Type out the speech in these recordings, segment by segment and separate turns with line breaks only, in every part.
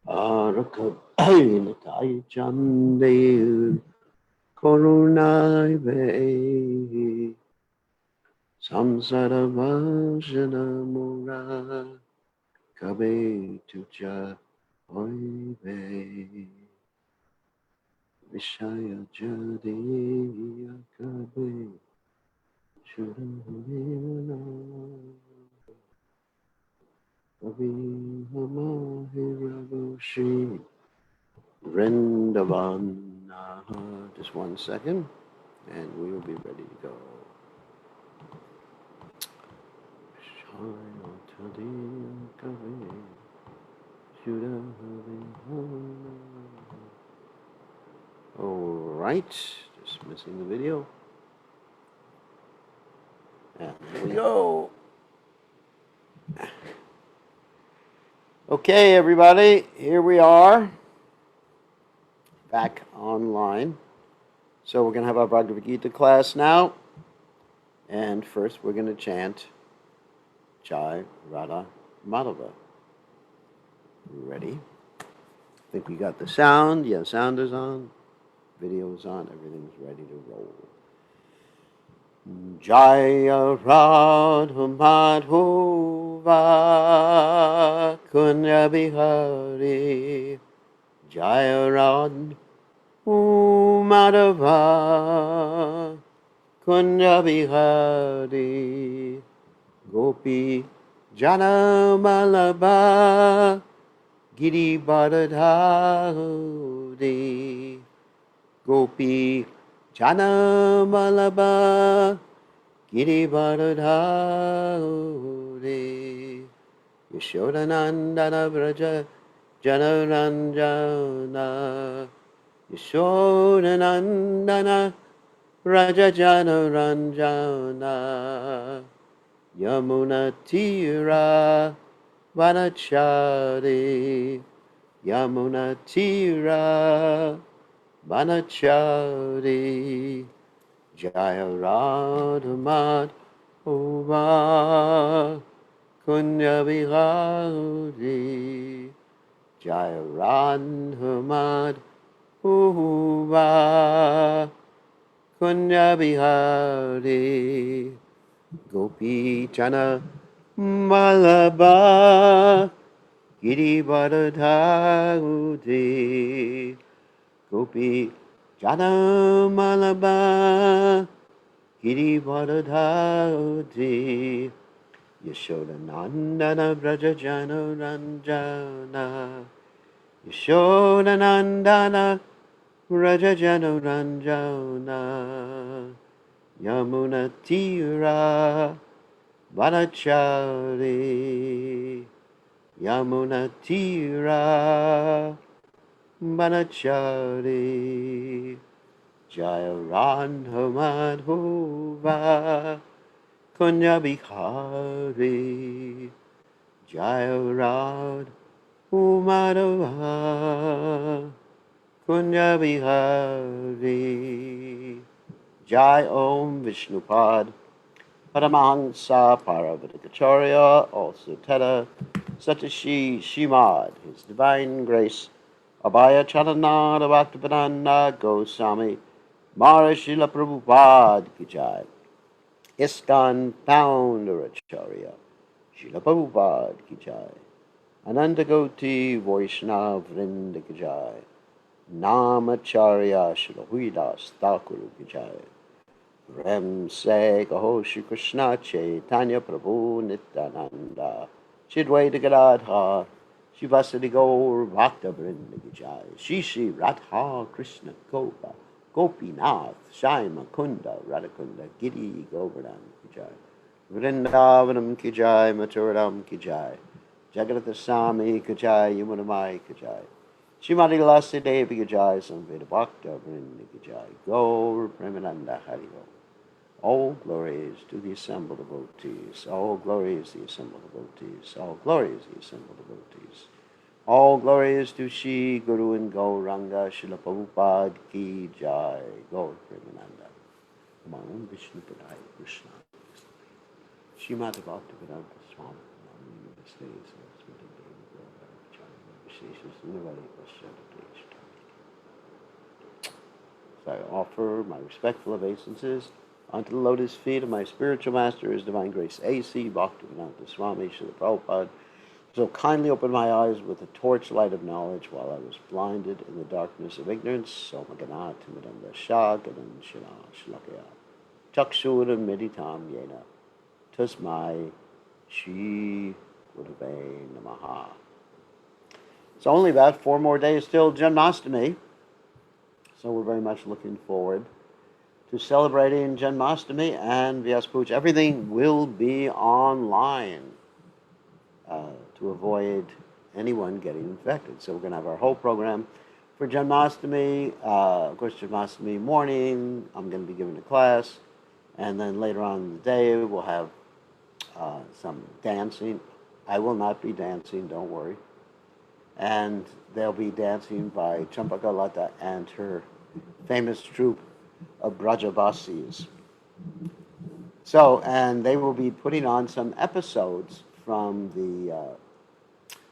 Arakabhai Chandev Korunai Ve Samsara Vajana Mura Kabe Tuja Oive Vishaya Jadiya Kabe Shurana Kabe Hamahiragoshi Vrindavana. Just 1 second, and we will be ready to go. All right, just missing the video. And here we go. Okay, everybody, here we are, back online. So we're going to have our Bhagavad Gita class now. And first we're going to chant Jai Radha Madhava. Ready? I think we got the sound. Yeah, sound is on. Video is on. Everything's ready to roll. Jaya Radha Madhava Kunya Bihari Jaya Radha Madhava Kunya Bihari Gopi Jana Malaba Giri Bharadhari Gopi Jana Malaba Giri Bharadhari Yashodanandana Vraja Janaranjana Yashodanandana Vraja Janaranjana Yamuna Tira Vanachari Yamuna Tira Vanachari Jaya Radha Madhava Kunya Vihari Jaya Radha Madhava Kunya Vihari Gopi Jana Malaba Giri Bharadhari Gopi Jana Malaba Giri Bharadhari Yashoda Nandana Braja Jana Ranjana Yashoda Nandana Braja Jana Ranjana Yamuna Tira Vanachari Yamuna Tira Vanachari Jaya Radha Madhava Kunya Bihari Jaya Radha Madhava Kunya Bihari Jai Om Vishnupad Paramahansa Paravatikacharya, also Teta Satashi Shimad, His Divine Grace, Abhaya Charanada Bhaktivedanta Goswami, Mahārishila Prabhupada Ki Jai, ISKCON Founder Acharya, Srila Prabhupada Ki Jai, Ananda Goti Vaishnava Vrinda Ki Jai, Namacharya Srila Huidas Thakur Ki Jai, Rem Se Kaho Shri Krishna Chaitanya Prabhu Nityananda Chidwaita Gadadha Shivasadi Gaur Bhakta Vrinda Ki Jai Shri Shri Radha Krishna Gopa Gopinath Shai Makunda Radhakunda Giri Govardhan Ki Jai Vrindavanam Ki Jai Maturadam Ki Jai Jagatha Sami Ki Jai Yamunamai Ki Jai Shrimati Lasi Devi Ki Jai Samveda Bhakta Vrinda Ki Jai Gaur Premananda Hari Gaur. All glories to the assembled devotees. All glories the assembled devotees. All glories the assembled devotees. All glories to Shri Guru and Gauranga Srila Prabhupada Ki Jai. Gaur Premananda. Om Vishnu Padaya Krishna. Shrimati Bhaktivedanta Swami. So I offer my respectful obeisances unto the lotus feet of my spiritual master, His Divine Grace A.C. Bhaktivedanta Swami Srila Prabhupada. So kindly opened my eyes with the torchlight of knowledge while I was blinded in the darkness of ignorance. So Maganat Timidanda Shagadan Shina Shlakaya. Chakshura Meditam Yena. Tasmai Shri Gurave Namaha. It's only about 4 more days till Janmashtami. So we're very much looking forward to celebrating Janmashtami and Vyas Puja. Everything will be online to avoid anyone getting infected. So we're going to have our whole program for Janmashtami. Of course, Janmashtami morning, I'm going to be giving a class. And then later on in the day, we'll have some dancing. I will not be dancing, don't worry. And they'll be dancing by Champaka Lata and her famous troupe of Brajabasis. So, and they will be putting on some episodes from the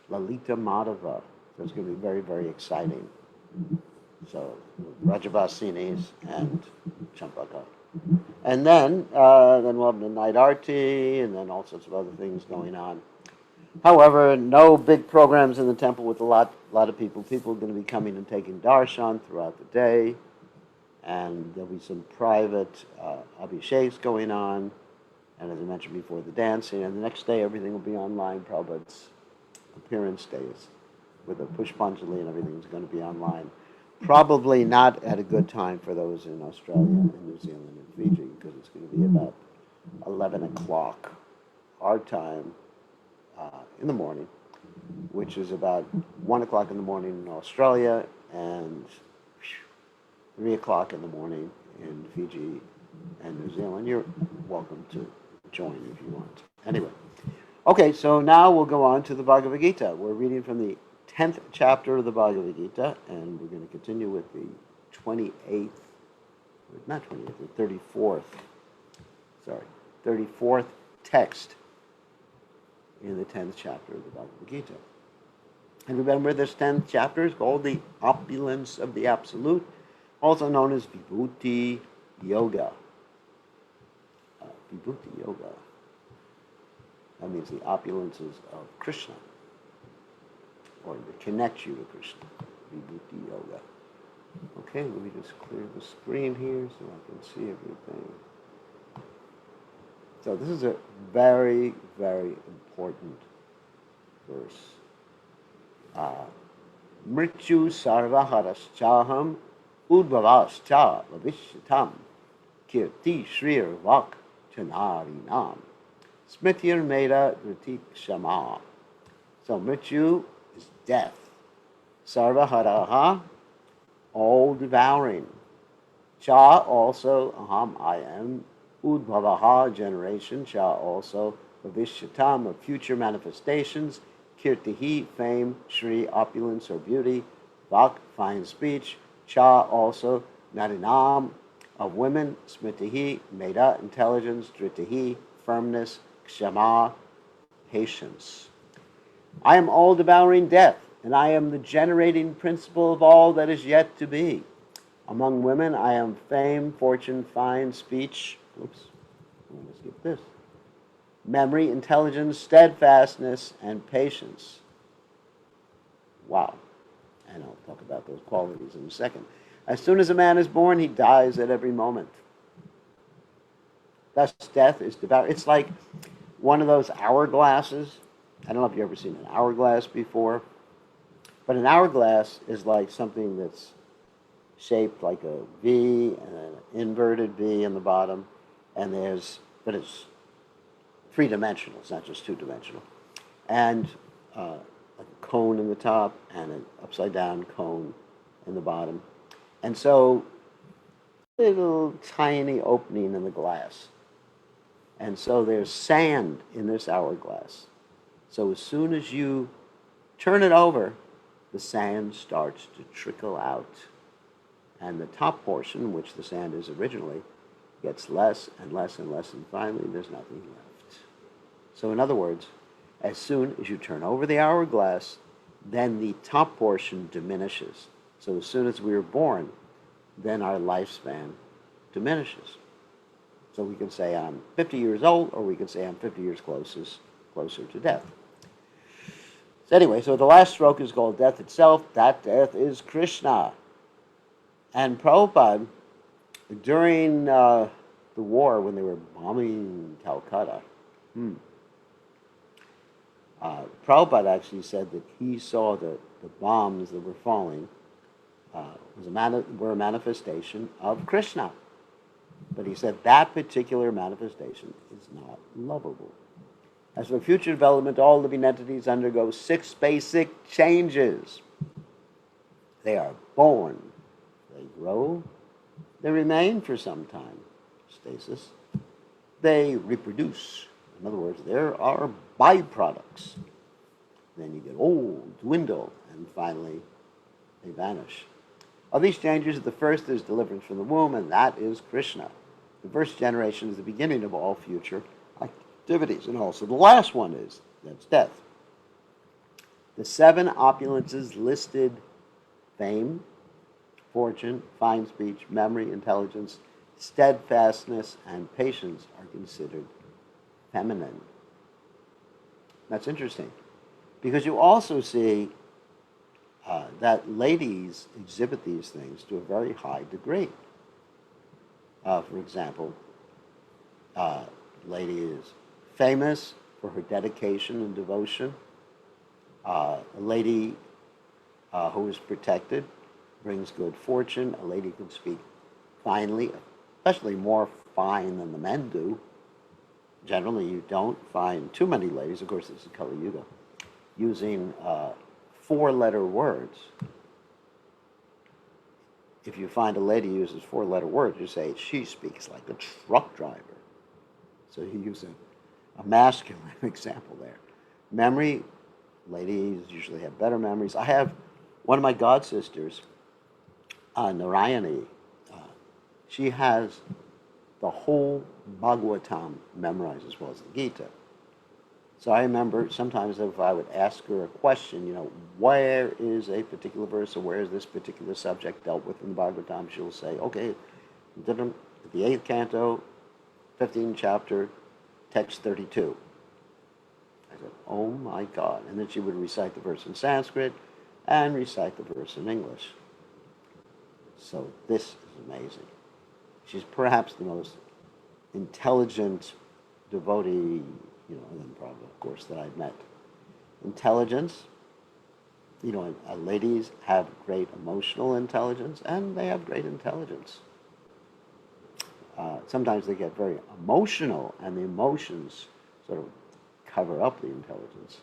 Lalita Madhava. So it's going to be very, very exciting. So, Rajabasinis and Champaka. And then we'll have the night arti and then all sorts of other things going on. However, no big programs in the temple with a lot of people. People are going to be coming and taking darshan throughout the day. And there'll be some private abhisheks going on. And as I mentioned before, the dancing. And the next day, everything will be online. Prabhupada's appearance days with a Pushpanjali and everything's going to be online. Probably not at a good time for those in Australia and New Zealand and Fiji, because it's going to be about 11 o'clock our time in the morning, which is about 1 o'clock in the morning in Australia and 3 o'clock in the morning in Fiji and New Zealand. You're welcome to join if you want. Anyway, okay, so now we'll go on to the Bhagavad Gita. We're reading from the 10th chapter of the Bhagavad Gita, and we're going to continue with the 34th text in the 10th chapter of the Bhagavad Gita. And remember, this 10th chapter is called the Opulence of the Absolute, also known as Vibhuti Yoga. Vibhuti Yoga. That means the opulences of Krishna, or to connect you to Krishna. Vibhuti Yoga. Okay, let me just clear the screen here so I can see everything. So this is a very, very important verse. Mrityu sarvaharashchaham udbhavascha bhavishyatam kirti shrir vak chanarinam smritir meda vritik shama. So mrityu is death. Sarvaharaha, all devouring. Cha, also, aham, I am. Udbhavaha, generation. Cha, also, bhavishyatam, of future manifestations. Kirtihi, fame. Shri, opulence or beauty. Vak, fine speech. Cha, also, narinam, of women. Smritihi, meda, intelligence. Dritihi, firmness. Kshama, patience. I am all-devouring death, and I am the generating principle of all that is yet to be. Among women, I am fame, fortune, fine speech. Oops, I'm going to skip this. Memory, intelligence, steadfastness, and patience. Wow. And I'll talk about those qualities in a second. As soon as a man is born, he dies at every moment. Thus, death is devoured. It's like one of those hourglasses. I don't know if you've ever seen an hourglass before, but an hourglass is like something that's shaped like a V and an inverted V in the bottom, but it's three-dimensional. It's not just two-dimensional, and a cone in the top and an upside-down cone in the bottom, and so little tiny opening in the glass, and so there's sand in this hourglass. So as soon as you turn it over, the sand starts to trickle out. And the top portion, which the sand is originally, gets less and less and less, and finally there's nothing left. So in other words, as soon as you turn over the hourglass, then the top portion diminishes. So as soon as we are born, then our lifespan diminishes. So we can say I'm 50 years old, or we can say I'm 50 years closer to death. So anyway, so the last stroke is called death itself. That death is Krishna. And Prabhupada, during the war, when they were bombing Calcutta, Prabhupada actually said that he saw the bombs that were falling were a manifestation of Krishna. But he said that particular manifestation is not lovable. As for future development, all living entities undergo 6 basic changes. They are born, they grow, they remain for some time, stasis. They reproduce. In other words, there are byproducts. Then you get old, dwindle, and finally they vanish. Of these changes, the first is deliverance from the womb, and that is Krishna. The first generation is the beginning of all future activities, and also the last one that's death. The 7 opulences listed: fame, fortune, fine speech, memory, intelligence, steadfastness, and patience are considered feminine. That's interesting, because you also see that ladies exhibit these things to a very high degree. For example, a lady is famous for her dedication and devotion. A lady who is protected brings good fortune. A lady can speak finely, especially more fine than the men do. Generally, you don't find too many ladies, of course this is Kali Yuga, using 4-letter words. If you find a lady who uses 4-letter words, you say, she speaks like a truck driver. So you use a masculine example there. Memory, ladies usually have better memories. I have one of my god sisters, Narayani. She has the whole Bhagavatam memorized, as well as the Gita. So I remember sometimes if I would ask her a question, where is a particular verse, or where is this particular subject dealt with in the Bhagavatam, she'll say, okay, the 8th canto, 15th chapter, text 32. I said, oh my God. And then she would recite the verse in Sanskrit and recite the verse in English. So this is amazing. She's perhaps the most intelligent devotee, and then probably, of course, that I've met. Intelligence, ladies have great emotional intelligence, and they have great intelligence. Sometimes they get very emotional, and the emotions sort of cover up the intelligence.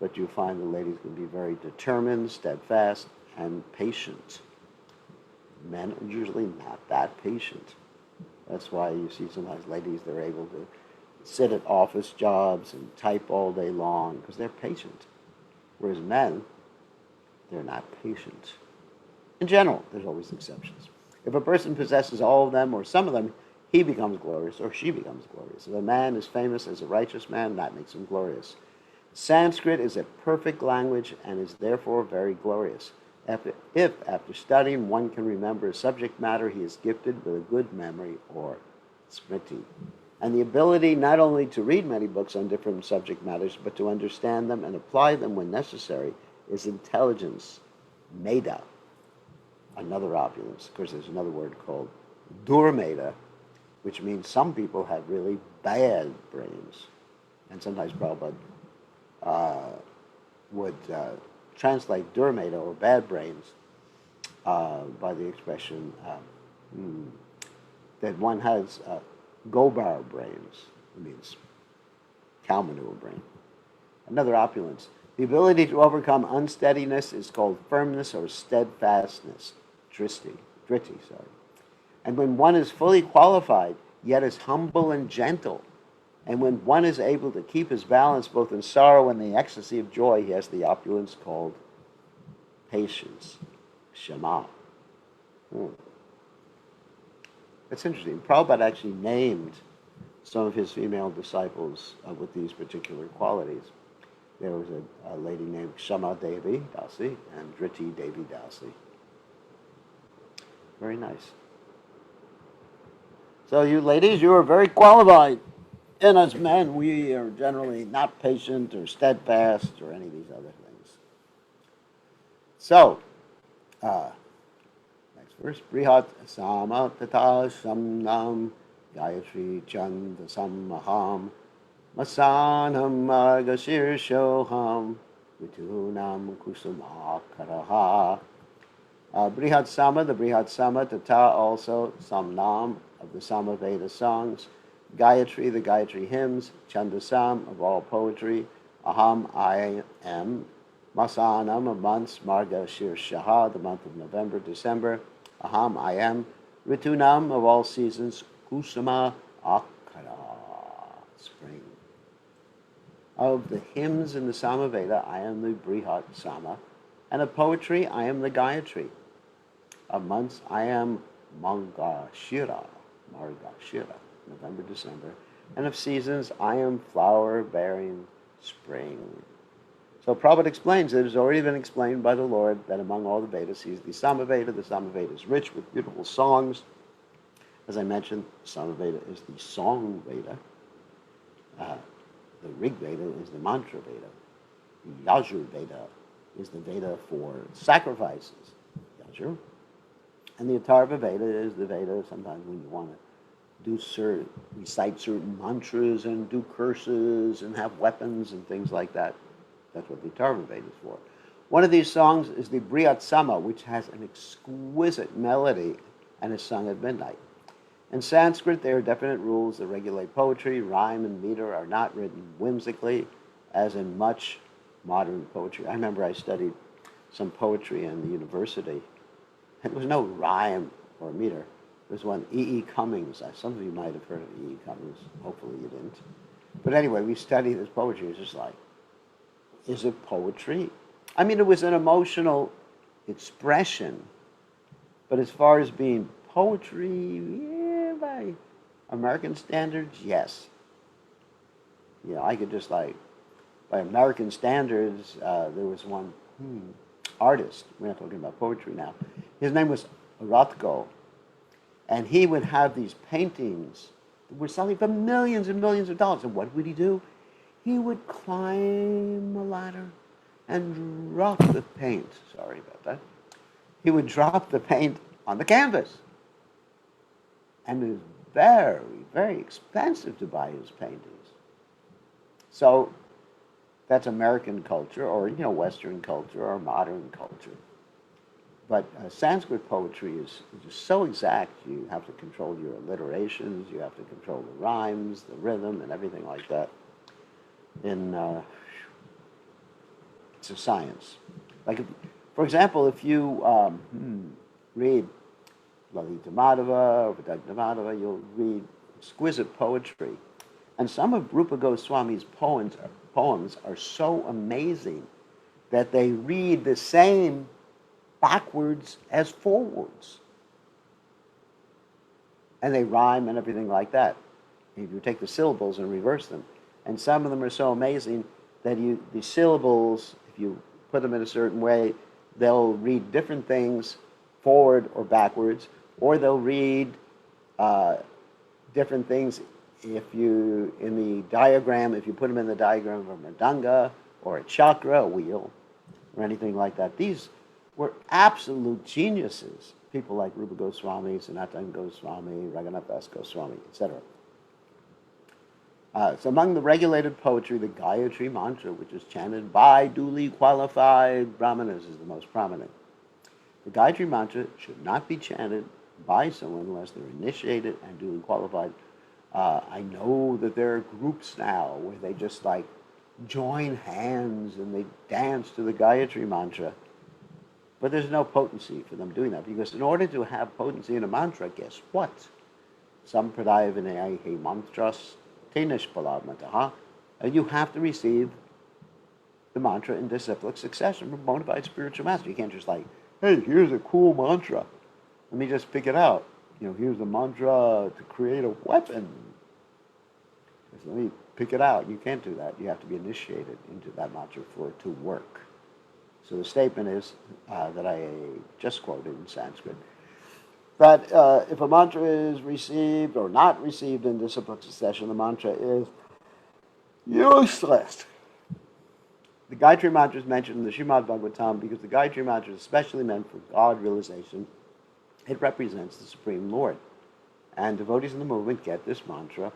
But you find the ladies can be very determined, steadfast, and patient. Men are usually not that patient. That's why you see sometimes ladies, they're able to sit at office jobs and type all day long because they're patient. Whereas men, they're not patient. In general, there's always exceptions. If a person possesses all of them or some of them, he becomes glorious or she becomes glorious. If a man is famous as a righteous man, that makes him glorious. Sanskrit is a perfect language and is therefore very glorious. If after studying one can remember a subject matter, he is gifted with a good memory or smriti. And the ability not only to read many books on different subject matters, but to understand them and apply them when necessary is intelligence, meda, another opulence. Of course, there's another word called durmeda, which means some people have really bad brains. And sometimes Prabhupada would translate durmeda, or bad brains, by the expression that one has gobar brains. It means cow manure brain. Another opulence. The ability to overcome unsteadiness is called firmness or steadfastness, driti. And when one is fully qualified, yet is humble and gentle, and when one is able to keep his balance both in sorrow and the ecstasy of joy, he has the opulence called patience, shama. It's interesting. Prabhupada actually named some of his female disciples with these particular qualities. There was a lady named Kshama Devi Dasi and Driti Devi Dasi. Very nice. So you ladies, you are very qualified. And as men, we are generally not patient or steadfast or any of these other things. So, next verse. Brihat sama tata samnam Gayatri chanda samaham Masanam margashirshoham Vitunam kusumakaraha. Brihat Sama, the Brihat Sama, Tata also, Samnam of the Samaveda songs, Gayatri, the Gayatri hymns, Chandasam of all poetry, Aham, I am, Masanam of months, Marga Shirshaha, the month of November, December, Aham, I am, Ritunam of all seasons, Kusuma Akara, spring. Of the hymns in the Samaveda, I am the Brihat Sama, and of poetry, I am the Gayatri. Of months, I am Margashira, November, December. And of seasons, I am flower-bearing spring. So Prabhupada explains that it has already been explained by the Lord that among all the Vedas, he is the Samaveda. The Samaveda is rich with beautiful songs. As I mentioned, Samaveda is the song Veda. The Rig Veda is the mantra Veda. The Yajur Veda is the Veda for sacrifices, Yajur. And the Atharva Veda is the Veda sometimes when you want to recite certain mantras and do curses and have weapons and things like that. That's what the Atharva Veda is for. One of these songs is the Brihat Sama, which has an exquisite melody and is sung at midnight. In Sanskrit, there are definite rules that regulate poetry. Rhyme and meter are not written whimsically, as in much modern poetry. I remember I studied some poetry in the university. There was no rhyme or meter. There was one, E. E. Cummings. Some of you might have heard of E. E. Cummings. Hopefully you didn't. But anyway, we studied this poetry. It's just like, is it poetry? I mean, it was an emotional expression. But as far as being poetry, yeah, by American standards, yes. You know, I could just like, by American standards, there was one artist, we're not talking about poetry now, his name was Rothko, and he would have these paintings that were selling for millions and millions of dollars. And what would he do? He would climb a ladder and drop the paint. Sorry about that. He would drop the paint on the canvas. And it was very, very expensive to buy his paintings. So that's American culture, or Western culture, or modern culture. But Sanskrit poetry is just so exact. You have to control your alliterations, you have to control the rhymes, the rhythm, and everything like that. It's a science. Like, for example, if you read Lalita Madhava or Vidagna Madhava, you'll read exquisite poetry. And some of Rupa Goswami's poems are so amazing that they read the same backwards as forwards. And they rhyme and everything like that. If you take the syllables and reverse them. And some of them are so amazing that the syllables, if you put them in a certain way, they'll read different things forward or backwards, or they'll read different things if you put them in the diagram of a mridanga or a chakra, a wheel, or anything like that. These were absolute geniuses, people like Rupa Goswami, Sanatana Goswami, Raghunath Das Goswami, etc. So among the regulated poetry, the Gayatri mantra, which is chanted by duly qualified brahmanas, is the most prominent. The Gayatri mantra should not be chanted by someone unless they're initiated and duly qualified. I know that there are groups now where they just like join hands and they dance to the Gayatri mantra. But there's no potency for them doing that, because in order to have potency in a mantra, guess what? Sampradaya vinaya mantras tenish palamataha. You have to receive the mantra in disciplic succession from bona fide spiritual master. You can't just like, hey, here's a cool mantra. Let me just pick it out. Here's the mantra to create a weapon. Let me pick it out. You can't do that. You have to be initiated into that mantra for it to work. So the statement is that I just quoted in Sanskrit, that if a mantra is received or not received in disciplined succession, the mantra is useless. The Gayatri Mantra is mentioned in the Srimad Bhagavatam because the Gayatri Mantra is especially meant for God realization. It represents the Supreme Lord. And devotees in the movement get this mantra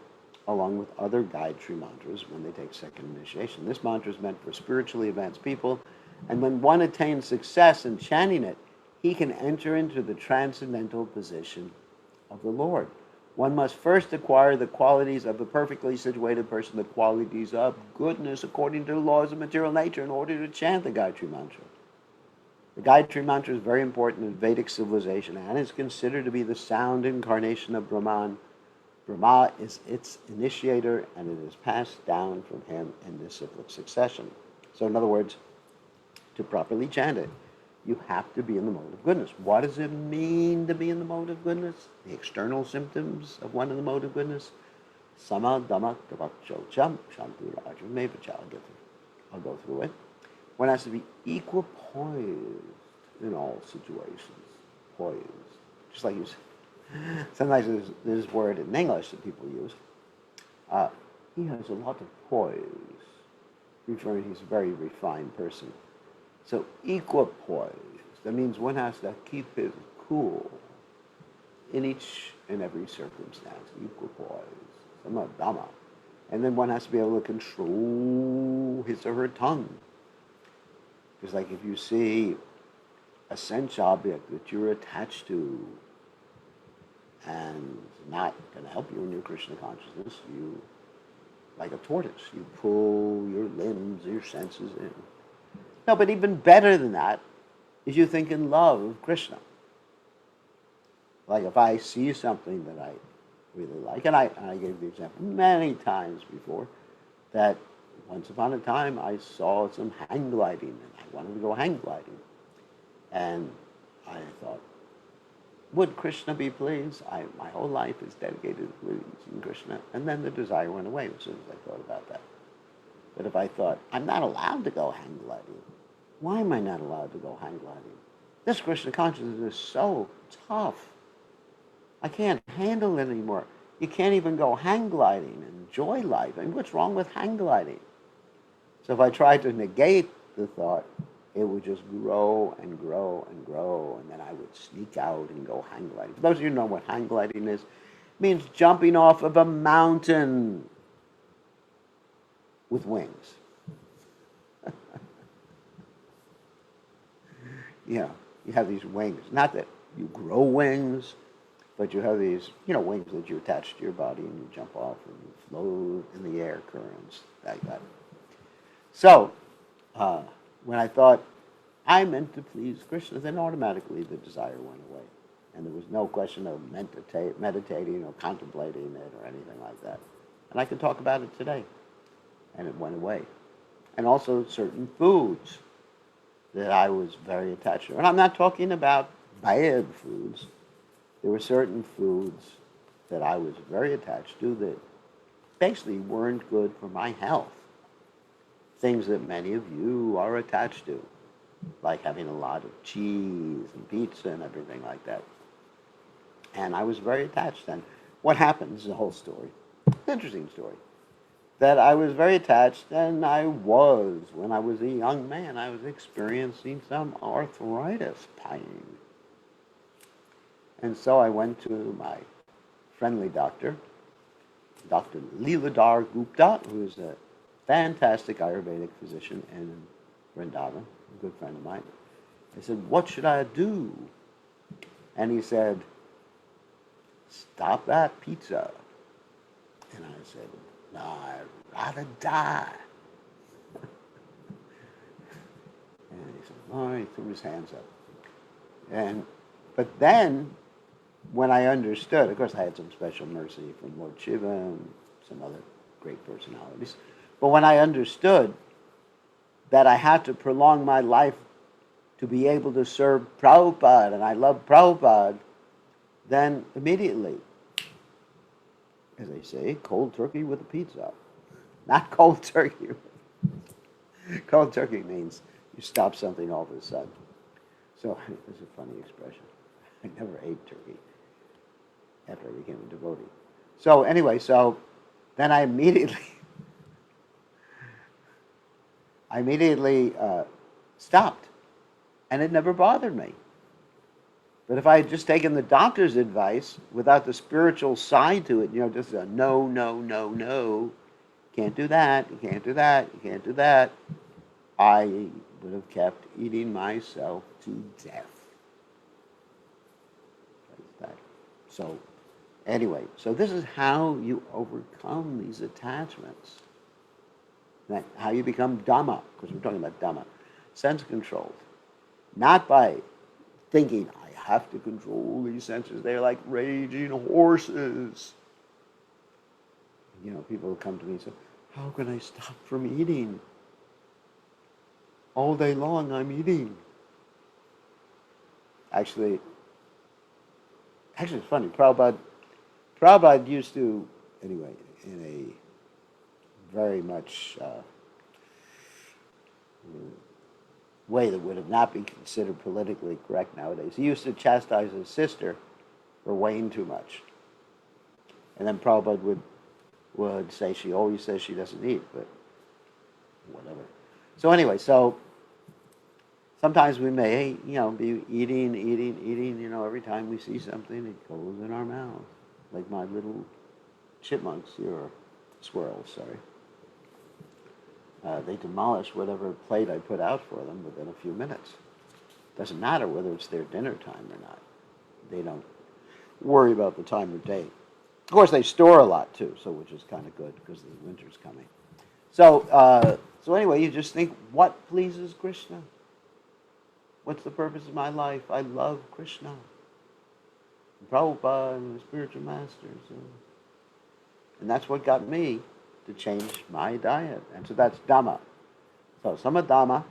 along with other Gayatri mantras when they take second initiation. This mantra is meant for spiritually advanced people, and when one attains success in chanting it, he can enter into the transcendental position of the Lord. One must first acquire the qualities of a perfectly situated person, the qualities of goodness according to the laws of material nature in order to chant the Gayatri Mantra. The Gayatri Mantra is very important in Vedic civilization and is considered to be the sound incarnation of Brahman. Brahma is its initiator and it is passed down from him in disciplined succession. So in other words, to properly chant it, you have to be in the mode of goodness. What does it mean to be in the mode of goodness? The external symptoms of one in the mode of goodness. Sama dhamma tavakchocham shanti rajam mevacha. I'll go through it. One has to be equipoised in all situations. Poised. Just like you say. Sometimes there's this word in English that people use. He has a lot of poise, referring he's a very refined person. So equipoise, that means one has to keep his cool in each and every circumstance. Equipoise, sama dhamma. And then one has to be able to control his or her tongue. Because like if you see a sense object that you're attached to and it's not going to help you in your Krishna consciousness, you, like a tortoise, you pull your limbs, your senses in. No, but even better than that is you think in love of Krishna. Like if I see something that I really like, and I gave the example many times before, that once upon a time I saw some hang gliding and I wanted to go hang gliding. And I thought, would Krishna be pleased? My whole life is dedicated to pleasing Krishna. And then the desire went away as soon as I thought about that. But if I thought, I'm not allowed to go hang gliding, why am I not allowed to go hang gliding? This Krishna consciousness is so tough. I can't handle it anymore. You can't even go hang gliding and enjoy life. I mean, what's wrong with hang gliding? So if I tried to negate the thought, it would just grow and grow and grow, and then I would sneak out and go hang gliding. For those of you who know what hang gliding is, it means jumping off of a mountain with wings. You have these wings. Not that you grow wings, but you have these, wings that you attach to your body and you jump off and you float in the air currents, like that. So, when I thought, I meant to please Krishna, then automatically the desire went away. And there was no question of meditating or contemplating it or anything like that. And I could talk about it today. And it went away. And also certain foods that I was very attached to. And I'm not talking about bad foods. There were certain foods that I was very attached to that basically weren't good for my health. Things that many of you are attached to, like having a lot of cheese and pizza and everything like that. And I was very attached then. What happened? This is a whole story. It's an interesting story. That I was very attached, and when I was a young man, I was experiencing some arthritis pain. And so I went to my friendly doctor, Dr. Leeladhar Gupta, who is a fantastic Ayurvedic physician in Vrindavan, a good friend of mine. I said, what should I do? And he said, stop that pizza. And I said, no, I'd rather die. And he said, oh, he threw his hands up. But then, when I understood, of course I had some special mercy from Lord Shiva and some other great personalities, but when I understood that I had to prolong my life to be able to serve Prabhupada, and I love Prabhupada, then immediately, as they say, cold turkey with a pizza. Not cold turkey. Cold turkey means you stop something all of a sudden. So it's a funny expression. I never ate turkey after I became a devotee. So anyway, so then I immediately stopped, and it never bothered me. But if I had just taken the doctor's advice without the spiritual side to it, just a no, no, no, no, can't do that, you can't do that, you can't do that, I would have kept eating myself to death. Like that. So, anyway, so this is how you overcome these attachments. How you become Dhamma, because we're talking about Dhamma, sense controlled. Not by thinking, I have to control these senses. They're like raging horses. People come to me and say, how can I stop from eating? All day long I'm eating. Actually it's funny. Prabhupada used to, anyway, in a very much way that would have not been considered politically correct nowadays. He used to chastise his sister for weighing too much. And then Prabhupada would say she always says she doesn't eat, but whatever. So anyway, sometimes we may, be eating, every time we see something, it goes in our mouth. Like my little chipmunks here, or squirrels, sorry. They demolish whatever plate I put out for them within a few minutes. Doesn't matter whether it's their dinner time or not. They don't worry about the time of day. Of course, they store a lot too, so which is kind of good because the winter's coming. So anyway, you just think, what pleases Krishna? What's the purpose of my life? I love Krishna, Prabhupada, and the spiritual masters, and that's what got me to change my diet. And so that's Dhamma. So Samadhamma,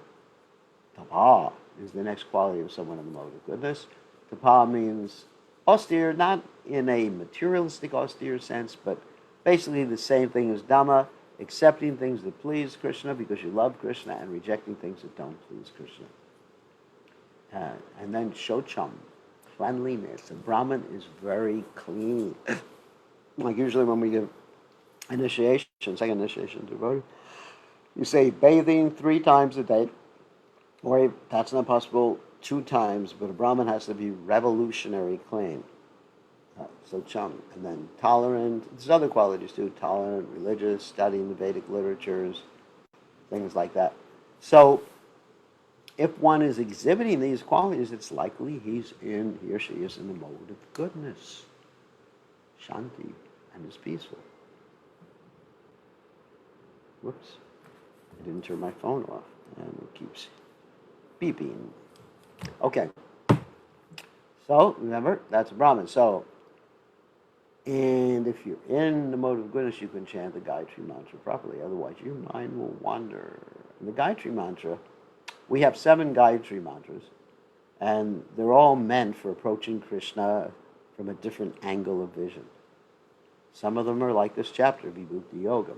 Tapa is the next quality of someone in the mode of goodness. Tapa means austere, not in a materialistic austere sense, but basically the same thing as Dhamma, accepting things that please Krishna because you love Krishna and rejecting things that don't please Krishna. And then Shocham, cleanliness. A Brahmin is very clean. Like usually when we give initiation, second initiation to devotee, you say bathing 3 times a day, or if that's not possible, 2 times, but a Brahmin has to be revolutionary clean. So chum. And then tolerant, there's other qualities too, tolerant, religious, studying the Vedic literatures, things like that. So if one is exhibiting these qualities, it's likely he or she is in the mode of goodness, shanti, and is peaceful. Whoops, I didn't turn my phone off, and it keeps beeping. Okay, so remember, that's a Brahmin. So, and if you're in the mode of goodness, you can chant the Gayatri Mantra properly, otherwise your mind will wander. And the Gayatri Mantra, we have 7 Gayatri Mantras, and they're all meant for approaching Krishna from a different angle of vision. Some of them are like this chapter, Vibhuti Yoga.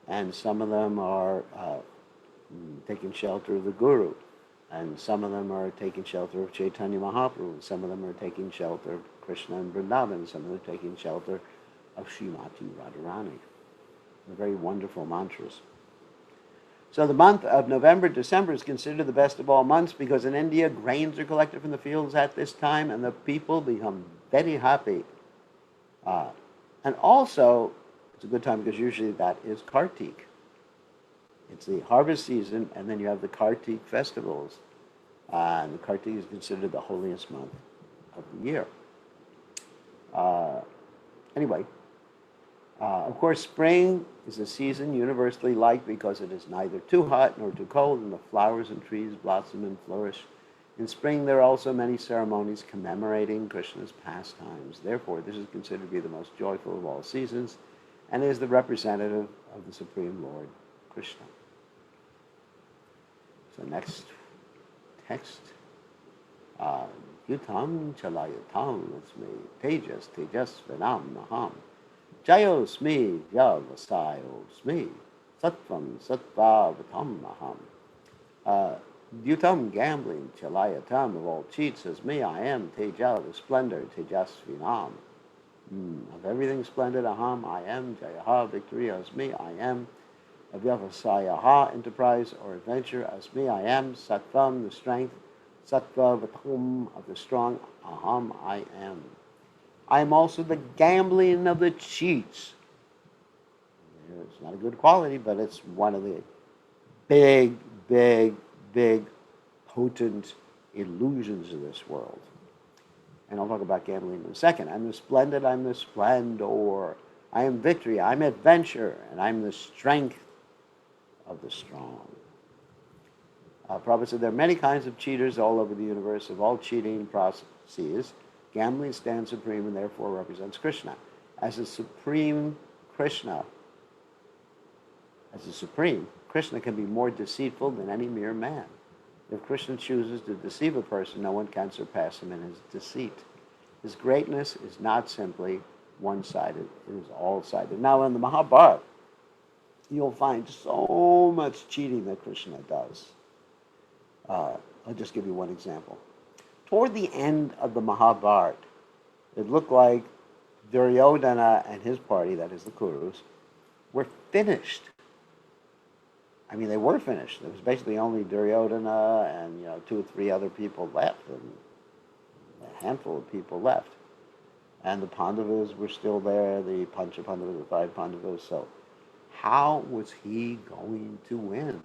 And some of them are taking shelter of the Guru, and some of them are taking shelter of Chaitanya Mahaprabhu, some of them are taking shelter of Krishna and Vrindavan, some of them are taking shelter of Srimati Radharani. They're very wonderful mantras. So the month of November, December is considered the best of all months because in India, grains are collected from the fields at this time and the people become very happy. And also, it's a good time because usually that is Kartik. It's the harvest season, and then you have the Kartik festivals. And Kartik is considered the holiest month of the year. Anyway, of course, spring is a season universally liked because it is neither too hot nor too cold, and the flowers and trees blossom and flourish. In spring, there are also many ceremonies commemorating Krishna's pastimes. Therefore, this is considered to be the most joyful of all seasons, and is the representative of the Supreme Lord, Krishna. So next text. Yutam chalayatam lasme tejas vanam naham Jayosmi Vyavasayosmi Sattvam Sattvavatam Aham. Dutam gambling chalayatam of all cheats as me, I am Teja, the splendor, Tejasvinam. Of everything splendid, Aham, I am, Jayaha, victory, as me, I am. Avyavasayaha, enterprise or adventure, as me, I am. Sattvam, the strength, Sattva Vatum, of the strong, Aham, I am. I am also the gambling of the cheats. It's not a good quality, but it's one of the big, potent illusions of this world. And I'll talk about gambling in a second. I'm the splendid, I'm the splendor. I am victory, I'm adventure, and I'm the strength of the strong. Prabhupada said there are many kinds of cheaters all over the universe of all cheating processes. Gambling stands supreme and therefore represents Krishna. As a supreme, Krishna can be more deceitful than any mere man. If Krishna chooses to deceive a person, no one can surpass him in his deceit. His greatness is not simply one-sided, it is all-sided. Now in the Mahabharata, you'll find so much cheating that Krishna does. I'll just give you one example. Toward the end of the Mahabharata, it looked like Duryodhana and his party, that is the Kurus, were finished. I mean, they were finished. There was basically only Duryodhana and 2 or 3 other people left, and a handful of people left. And the Pandavas were still there, the Pancha Pandavas, the 5 Pandavas. So how was he going to win?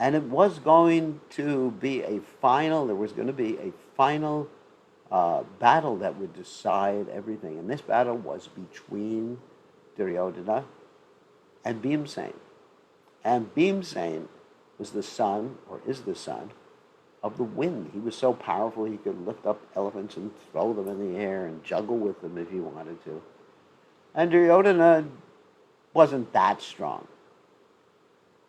And it was going to be there was going to be a final battle that would decide everything. And this battle was between Duryodhana and Bhimsen. And Bhimsen was the son, or is the son, of the wind. He was so powerful he could lift up elephants and throw them in the air and juggle with them if he wanted to. And Duryodhana wasn't that strong.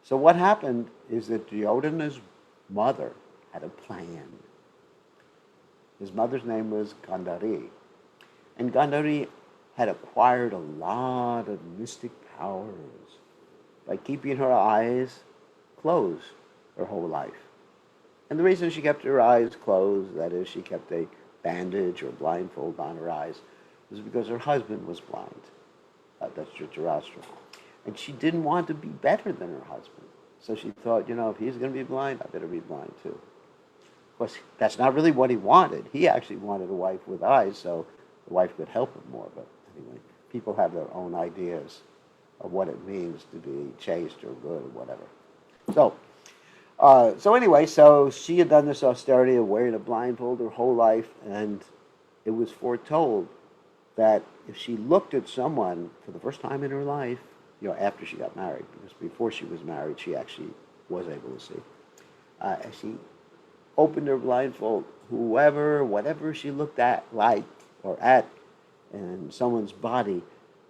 So what happened is that Duryodhana's mother had a plan. His mother's name was Gandhari. And Gandhari had acquired a lot of mystic powers by keeping her eyes closed her whole life. And the reason she kept her eyes closed, that is, she kept a bandage or blindfold on her eyes, was because her husband was blind. That's Dhritarashtra. And she didn't want to be better than her husband. So she thought, if he's going to be blind, I better be blind too. Of course, that's not really what he wanted. He actually wanted a wife with eyes so the wife could help him more. But anyway, people have their own ideas of what it means to be chaste or good or whatever. So anyway, she had done this austerity of wearing a blindfold her whole life, and it was foretold that if she looked at someone for the first time in her life, after she got married, because before she was married, she actually was able to see. As she opened her blindfold, whatever she looked at, in someone's body,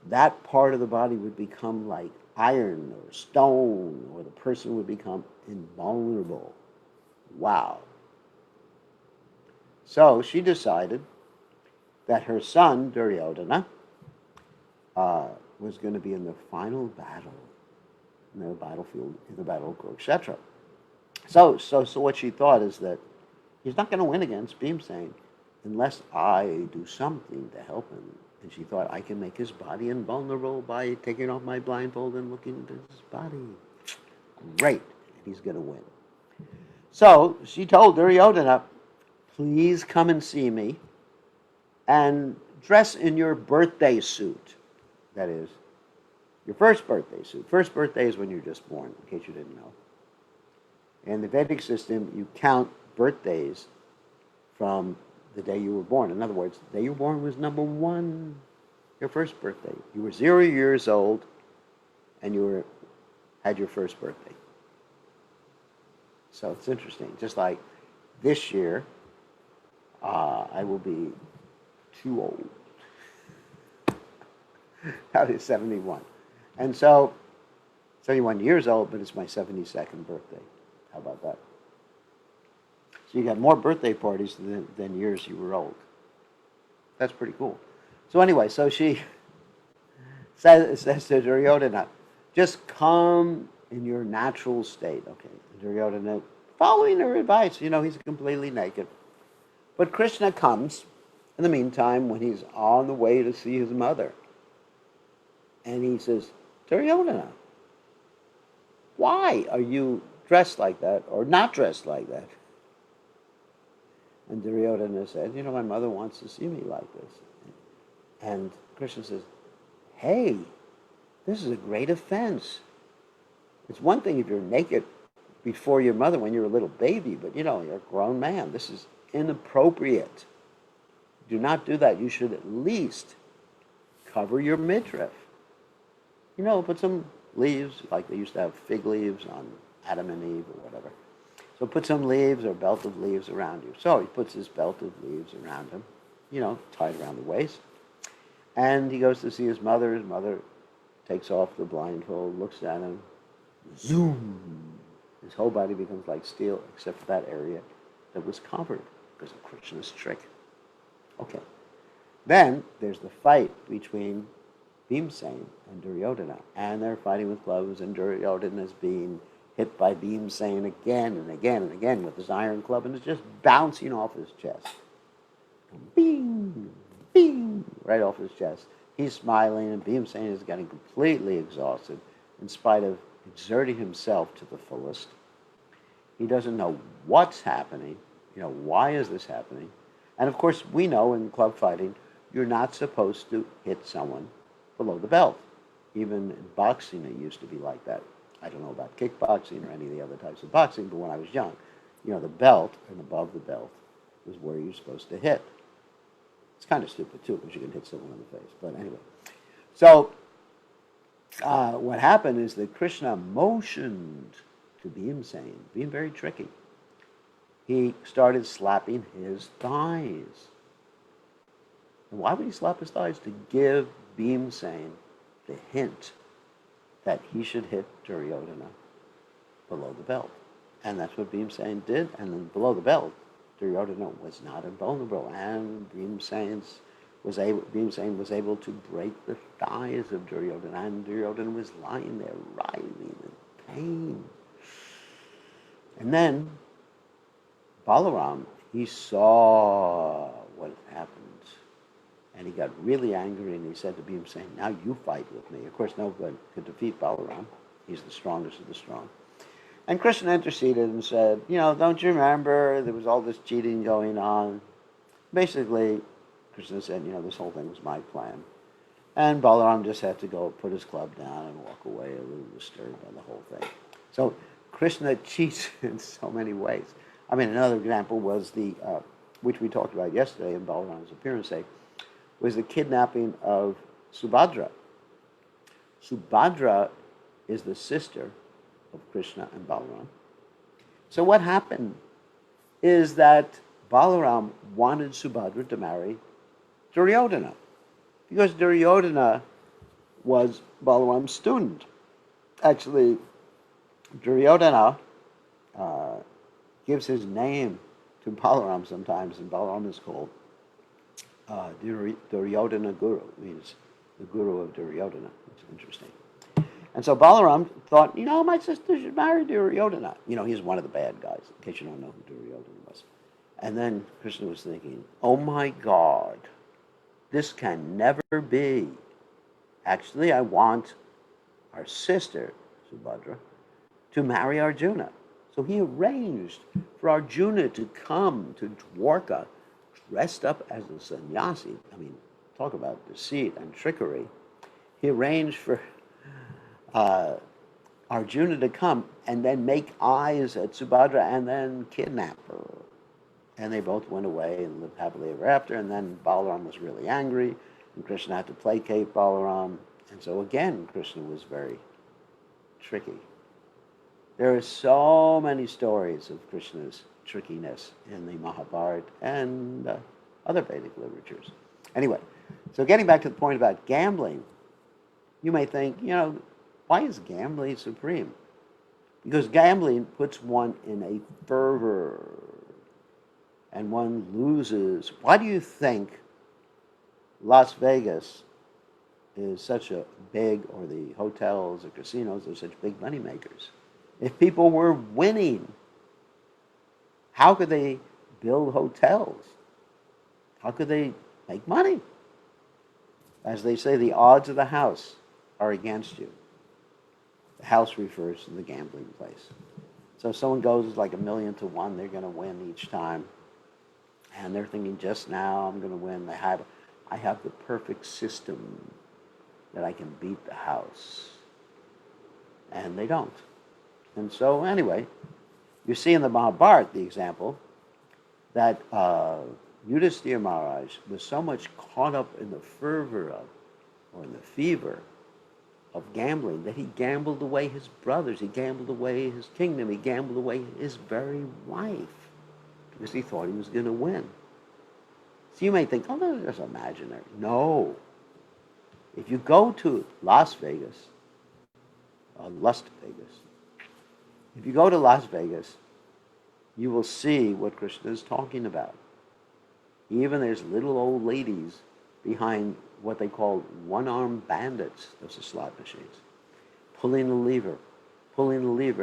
that part of the body would become like iron or stone, or the person would become invulnerable. Wow. So she decided that her son, Duryodhana, was going to be in the final battle, in the battlefield, in the battle of Kurukshetra. So what she thought is that he's not going to win against Bhimsen unless I do something to help him. And she thought, I can make his body invulnerable by taking off my blindfold and looking into his body. Great, and he's going to win. So she told Duryodhana, please come and see me and dress in your birthday suit. That is, your first birthday suit. First birthday is when you're just born, in case you didn't know. In the Vedic system, you count birthdays from the day you were born. In other words, the day you were born was number 1, your first birthday. You were 0 years old, and you had your first birthday. So it's interesting. Just like this year, I will be too old. I was 71. And so, 71 years old, but it's my 72nd birthday. How about that? So you got more birthday parties than years you were old. That's pretty cool. So anyway, so she says to Duryodhana, just come in your natural state. Okay, Duryodhana, following her advice, he's completely naked. But Krishna comes in the meantime when he's on the way to see his mother. And he says, Duryodhana, why are you dressed like that or not dressed like that? And Duryodhana said, my mother wants to see me like this. And Krishna says, hey, this is a great offense. It's one thing if you're naked before your mother when you're a little baby, but you're a grown man. This is inappropriate. Do not do that. You should at least cover your midriff. Put some leaves, like they used to have fig leaves on Adam and Eve or whatever. So put some leaves or belt of leaves around you. So he puts his belt of leaves around him, tied around the waist. And he goes to see his mother. His mother takes off the blindfold, looks at him. Zoom! His whole body becomes like steel except for that area that was covered because of Krishna's trick. Okay. Then there's the fight between Bhimsen and Duryodhana. And they're fighting with clubs, and Duryodhana is being hit by Bhimsen again and again and again with his iron club, and it's just bouncing off his chest. Bing! Bing! Right off his chest. He's smiling, and Bhimsen is getting completely exhausted in spite of exerting himself to the fullest. He doesn't know what's happening. Why is this happening? And of course, we know in club fighting, you're not supposed to hit someone below the belt. Even in boxing, it used to be like that. I don't know about kickboxing or any of the other types of boxing, but when I was young, the belt and above the belt was where you're supposed to hit. It's kind of stupid, too, because you can hit someone in the face. But anyway. So what happened is that Krishna motioned to Bhimsen, being very tricky. He started slapping his thighs. And why would he slap his thighs? To give Bhimsen the hint that he should hit Duryodhana below the belt. And that's what Bhimsen did. And then below the belt, Duryodhana was not invulnerable. And Bhimsen was able to break the thighs of Duryodhana. And Duryodhana was lying there, writhing in pain. And then Balaram, he saw what happened. And he got really angry, and he said to Bhimsen, now you fight with me. Of course, nobody could defeat Balaram. He's the strongest of the strong. And Krishna interceded and said, don't you remember there was all this cheating going on? Basically, Krishna said, this whole thing was my plan. And Balaram just had to go put his club down and walk away a little disturbed by the whole thing. So Krishna cheats in so many ways. I mean, another example was which we talked about yesterday in Balaram's appearance day, was the kidnapping of Subhadra. Subhadra is the sister of Krishna and Balaram. So what happened is that Balaram wanted Subhadra to marry Duryodhana, because Duryodhana was Balaram's student. Actually, Duryodhana gives his name to Balaram sometimes, and Balaram is called Duryodhana Guru, means the guru of Duryodhana. It's interesting. And so Balaram thought, my sister should marry Duryodhana. He's one of the bad guys, in case you don't know who Duryodhana was. And then Krishna was thinking, oh my God, this can never be. Actually, I want our sister, Subhadra, to marry Arjuna. So he arranged for Arjuna to come to Dwarka dressed up as a sannyasi. I mean, talk about deceit and trickery. He arranged for Arjuna to come and then make eyes at Subhadra and then kidnap her. And they both went away and lived happily ever after. And then Balaram was really angry, and Krishna had to placate Balaram. And so again, Krishna was very tricky. There are so many stories of Krishna's trickiness in the Mahabharata and other Vedic literatures. Anyway, so getting back to the point about gambling, you may think, why is gambling supreme? Because gambling puts one in a fervor, and one loses. Why do you think Las Vegas is such a big, or the hotels or casinos are such big money makers. If people were winning, how could they build hotels? How could they make money? As they say, the odds of the house are against you. The house refers to the gambling place. So if someone goes like 1,000,000 to 1, they're going to win each time. And they're thinking, just now I'm going to win. I have the perfect system that I can beat the house. And they don't. And so anyway, you see in the Bhagavad, the example, that Yudhisthira Maharaj was so much caught up in the fervor of, or in the fever of gambling, that he gambled away his brothers, he gambled away his kingdom, he gambled away his very wife, because he thought he was going to win. So you may think, oh, that's just imaginary. No. If you go to Las Vegas, Lust Vegas, if you go to Las Vegas, you will see what Krishna is talking about. Even there's little old ladies behind what they call one-armed bandits, those are slot machines, pulling the lever,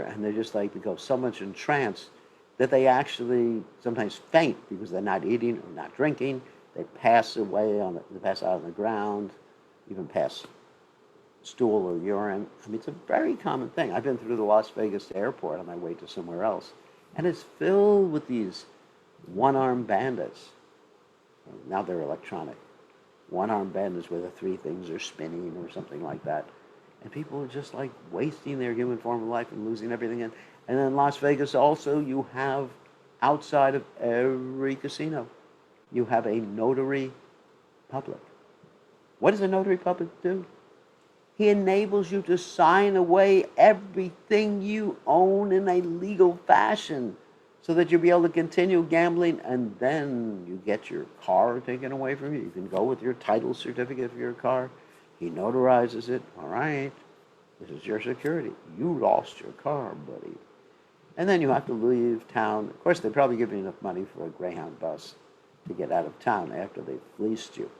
and they're just like, they go so much in trance that they actually sometimes faint because they're not eating or not drinking. They pass away they pass out on the ground, even pass stool or urine. I mean, it's a very common thing. I've been through the Las Vegas airport on my way to somewhere else, and it's filled with these one-armed bandits. Now they're electronic. One-armed bandits where the three things are spinning or something like that. And people are just like wasting their human form of life and losing everything. And then in Las Vegas also, you have, outside of every casino, you have a notary public. What does a notary public do? He enables you to sign away everything you own in a legal fashion so that you'll be able to continue gambling, and then you get your car taken away from you. You can go with your title certificate for your car. He notarizes it. All right, this is your security. You lost your car, buddy. And then you have to leave town. Of course, they probably give you enough money for a Greyhound bus to get out of town after they've fleeced you.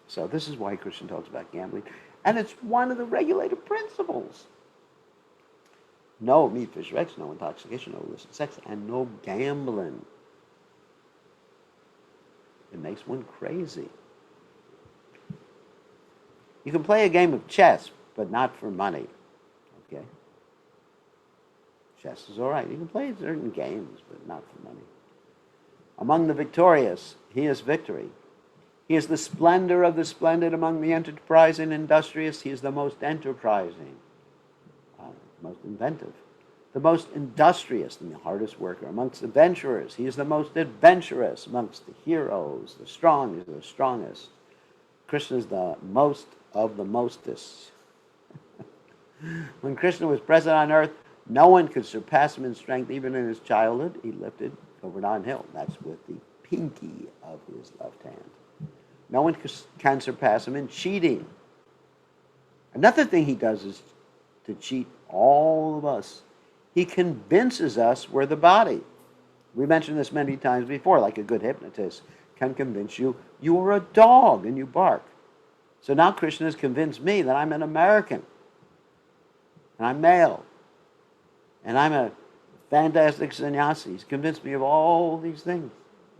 So this is why Krishna talks about gambling. And it's one of the regulated principles. No meat, fish, or eggs, no intoxication, no illicit sex, and no gambling. It makes one crazy. You can play a game of chess, but not for money. Okay? Chess is all right. You can play certain games, but not for money. Among the victorious, he is victory. He is the splendor of the splendid among the enterprising and industrious. He is the most enterprising, most inventive, the most industrious and the hardest worker. Amongst adventurers, he is the most adventurous. Amongst the heroes, the strong is the strongest. Krishna is the most of the mostest. When Krishna was present on earth, no one could surpass him in strength. Even in his childhood, he lifted Govardhan Hill. That's with the pinky of his left hand. No one can surpass him in cheating. Another thing he does is to cheat all of us. He convinces us we're the body. We mentioned this many times before, like a good hypnotist can convince you you are a dog and you bark. So now Krishna has convinced me that I'm an American, and I'm male, and I'm a fantastic sannyasi. He's convinced me of all these things,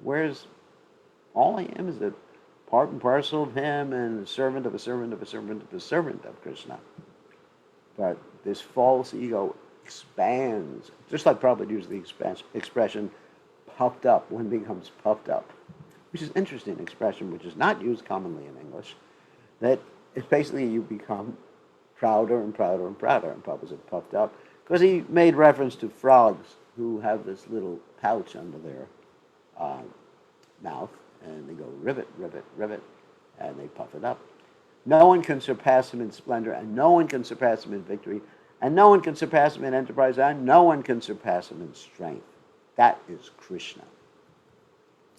whereas all I am is a part and parcel of him and a servant of a servant of a servant of a servant of Krishna. But this false ego expands, just like Prabhupada used the expression puffed up, one becomes puffed up, which is an interesting expression, which is not used commonly in English, that it's basically you become prouder and prouder and prouder, and Prabhupada said puffed up, because he made reference to frogs who have this little pouch under their mouth, and they go rivet, rivet, rivet, and they puff it up. No one can surpass him in splendor, and no one can surpass him in victory, and no one can surpass him in enterprise, and no one can surpass him in strength. That is Krishna.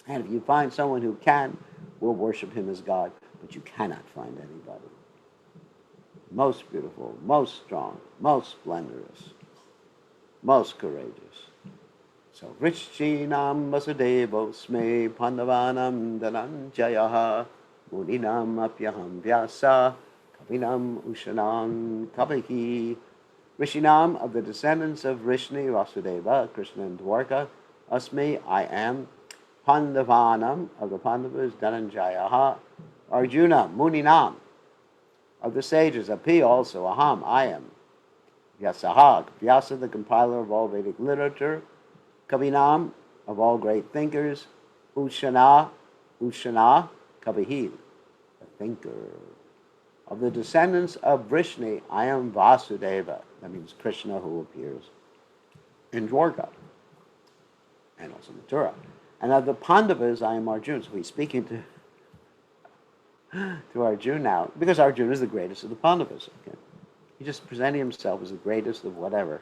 And if you find someone who can, we'll worship him as God, but you cannot find anybody. Most beautiful, most strong, most splendorous, most courageous. So, Vrishchinam Vasudevo Sme Pandavanam Dhananjayaha Muninam Apyaham Vyasa Kavinam Ushanam Kabaki Rishinam, of the descendants of Rishni, Vasudeva, Krishna and Dwarka, Asmi, I am, Pandavanam, of the Pandavas, Dhananjayaha, Arjuna, Muninam, of the sages, Api also, Aham, I am, Vyasaha, Vyasa, the compiler of all Vedic literature, Kavinam, of all great thinkers, Ushana, Kavihil, a thinker. Of the descendants of Vrishni, I am Vasudeva. That means Krishna who appears in Dwarka and also Mathura. And of the Pandavas, I am Arjuna. So he's speaking to Arjuna now, because Arjuna is the greatest of the Pandavas. Okay? He's just presenting himself as the greatest of whatever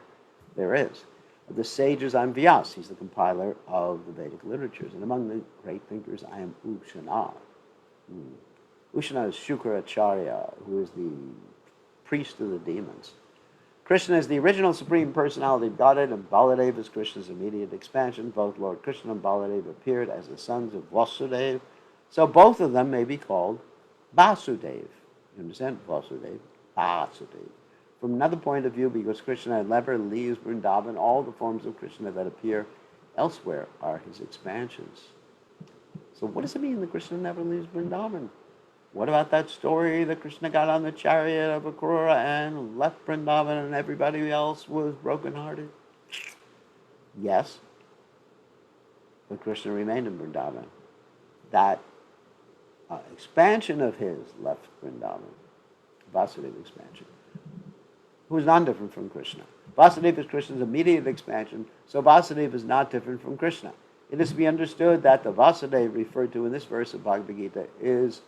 there is. Of the sages, I'm Vyas. He's the compiler of the Vedic literatures. And among the great thinkers, I am Ushana. Ushana is Shukracharya, who is the priest of the demons. Krishna is the original Supreme Personality of Godhead, and Baladeva is Krishna's immediate expansion. Both Lord Krishna and Baladeva appeared as the sons of Vasudeva. So both of them may be called Vasudev. You understand? Vasudev, Vasudev. From another point of view, because Krishna never leaves Vrindavan, all the forms of Krishna that appear elsewhere are his expansions. So what does it mean that Krishna never leaves Vrindavan? What about that story that Krishna got on the chariot of Akrura and left Vrindavan and everybody else was brokenhearted? Yes, but Krishna remained in Vrindavan. That expansion of his left Vrindavan, Vasudeva expansion, who is non-different from Krishna. Vasudeva is Krishna's immediate expansion, so Vasudeva is not different from Krishna. It is to be understood that the Vasudeva referred to in this verse of Bhagavad Gita is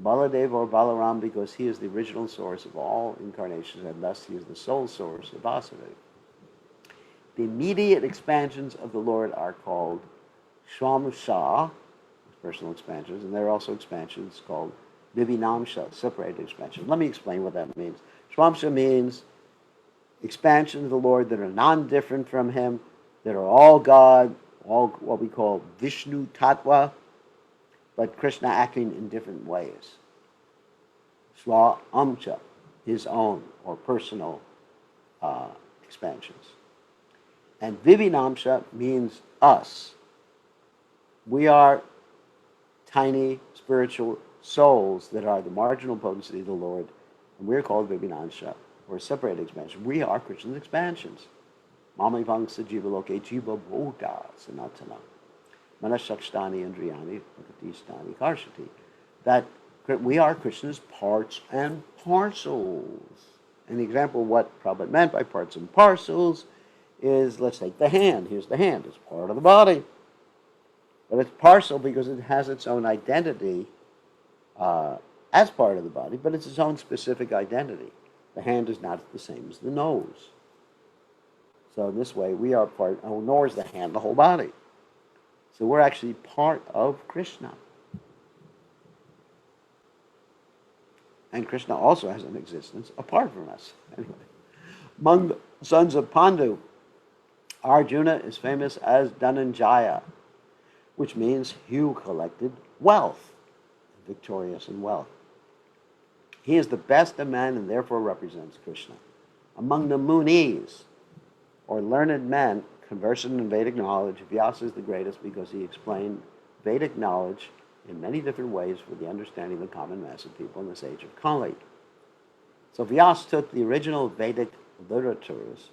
Baladeva or Balaram, because he is the original source of all incarnations, and thus he is the sole source of Vasudeva. The immediate expansions of the Lord are called Swamsha, personal expansions, and there are also expansions called Vivinamsha, separated expansions. Let me explain what that means. Swamsha means expansions of the Lord that are non-different from him, that are all God, all what we call Vishnu Tattva, but Krishna acting in different ways. Swa Amcha, his own or personal expansions. And Vivinamsha means us. We are tiny spiritual souls that are the marginal potency of the Lord, and we're called Vivinamsha, or separated expansion. We are Krishna's expansions. Mamivangsa Jivaloke Jiva Bodha Sanatana. Manashakstani Andriyani Prakatistani Karshati. That we are Krishna's parts and parcels. An example of what Prabhupada meant by parts and parcels is, let's take the hand. Here's the hand. It's part of the body. But it's parcel because it has its own identity as part of the body, but it's its own specific identity. The hand is not the same as the nose. So in this way, we are part, nor is the hand the whole body. So we're actually part of Krishna. And Krishna also has an existence apart from us. Anyway, among the sons of Pandu, Arjuna is famous as Dhananjaya, which means he who collected wealth, victorious in wealth. He is the best of men and therefore represents Krishna. Among the Munis, or learned men, conversant in Vedic knowledge, Vyasa is the greatest because he explained Vedic knowledge in many different ways for the understanding of the common mass of people in this age of Kali. So Vyasa took the original Vedic literatures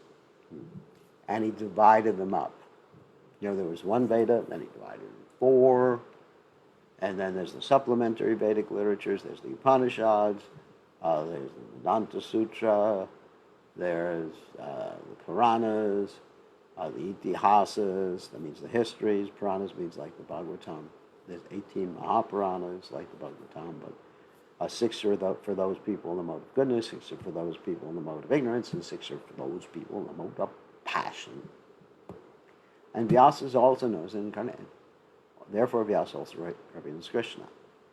and he divided them up. You know, there was one Veda, then he divided it in 4, and then there's the supplementary Vedic literatures, there's the Upanishads, there's the Vedanta Sutra, there's the Puranas, the Itihasas, that means the histories. Puranas means like the Bhagavatam. There's 18 Mahapuranas like the Bhagavatam, but 6 are for those people in the mode of goodness, 6 are for those people in the mode of ignorance, and 6 are for those people in the mode of passion. And Vyasa is also known as an incarnate. Therefore, Vyasa also represents Krishna.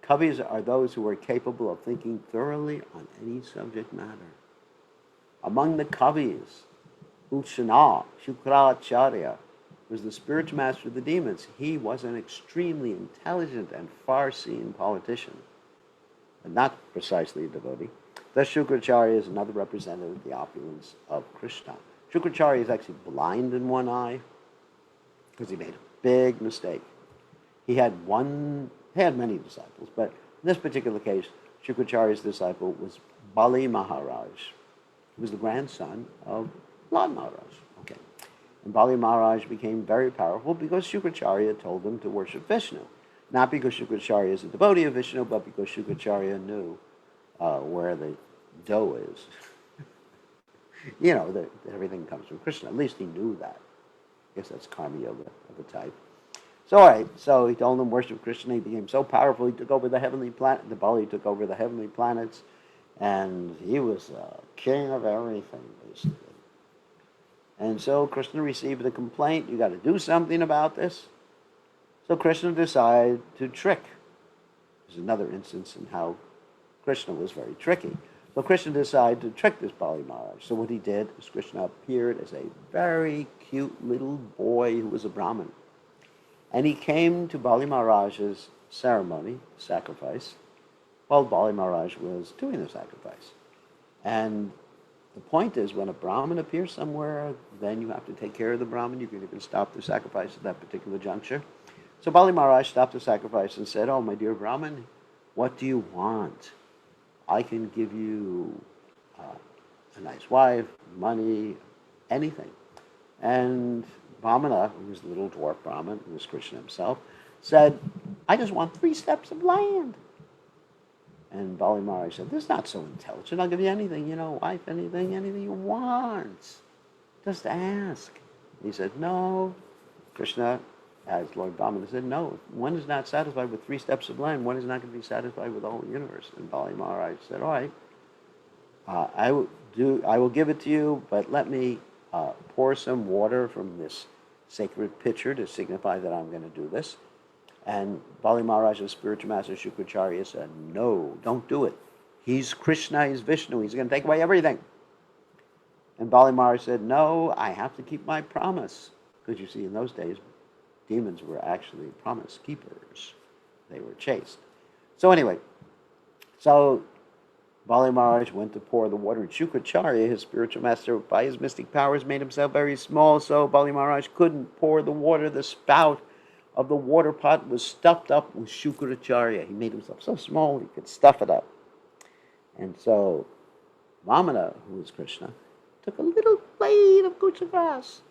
Kavis are those who are capable of thinking thoroughly on any subject matter. Among the Kavis, Uchana, Shukracharya, was the spiritual master of the demons. He was an extremely intelligent and far-seeing politician, but not precisely a devotee. Thus, Shukracharya is another representative of the opulence of Krishna. Shukracharya is actually blind in one eye because he made a big mistake. He had many disciples, but in this particular case, Shukracharya's disciple was Bali Maharaj. He was the grandson of Lord Maharaj. Okay. And Bali Maharaj became very powerful because Shukracharya told him to worship Vishnu. Not because Shukracharya is a devotee of Vishnu, but because Shukracharya knew where the dough is. That everything comes from Krishna. At least he knew that. I guess that's karma yoga of the type. So, all right. So he told him worship Krishna. He became so powerful. He took over the heavenly planet. The Bali took over the heavenly planets, and he was king of everything, basically. And so Krishna received a complaint. You got to do something about this. So Krishna decided to trick. There's another instance in how Krishna was very tricky. So Krishna decided to trick this Bali Maharaj. So what he did is Krishna appeared as a very cute little boy who was a Brahmin. And he came to Bali Maharaj's ceremony, sacrifice, while Bali Maharaj was doing the sacrifice. And the point is, when a Brahmin appears somewhere, then you have to take care of the Brahmin. You can stop the sacrifice at that particular juncture. So Bali Maharaj stopped the sacrifice and said, "Oh, my dear Brahmin, what do you want? I can give you a nice wife, money, anything." And Vamana, who was the little dwarf Brahmin, who was Krishna himself, said, "I just want 3 steps of land." And Bali Maharaj said, "This is not so intelligent. I'll give you anything, wife, anything you want. Just ask." He said, "No." Krishna, as Lord Brahmana, said, "No. One is not satisfied with 3 steps of land. One is not going to be satisfied with the whole universe." And Bali Maharaj said, "All right, I will give it to you, but let me pour some water from this sacred pitcher to signify that I'm going to do this." And Bali Maharaj's spiritual master Shukracharya said, "No, don't do it. He's Krishna, he's Vishnu, he's going to take away everything." And Bali Maharaj said, "No, I have to keep my promise." Because you see, in those days, demons were actually promise keepers. They were chaste. So anyway, Bali Maharaj went to pour the water, and Shukracharya, his spiritual master, by his mystic powers, made himself very small, so Bali Maharaj couldn't pour the water. The spout of the water pot was stuffed up with Shukracharya. He made himself so small he could stuff it up. And so Vamana, who was Krishna, took a little blade of kucha grass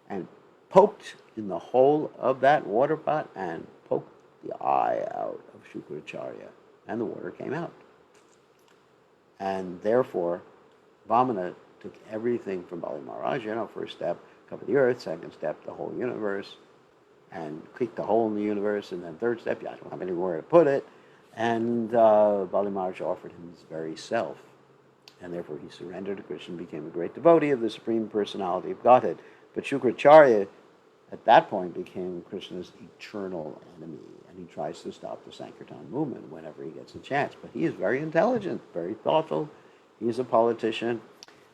and poked in the hole of that water pot and poked the eye out of Shukracharya, and the water came out. And therefore, Vamana took everything from Bali Maharaj. First step, cover the earth. Second step, the whole universe, and kick the hole in the universe. And then third step, I don't have anywhere to put it. And Bali Maharaj offered him his very self. And therefore he surrendered to Krishna and became a great devotee of the Supreme Personality of Godhead. But Shukracharya, at that point, became Krishna's eternal enemy. And he tries to stop the Sankirtan movement whenever he gets a chance. But he is very intelligent, very thoughtful. He is a politician.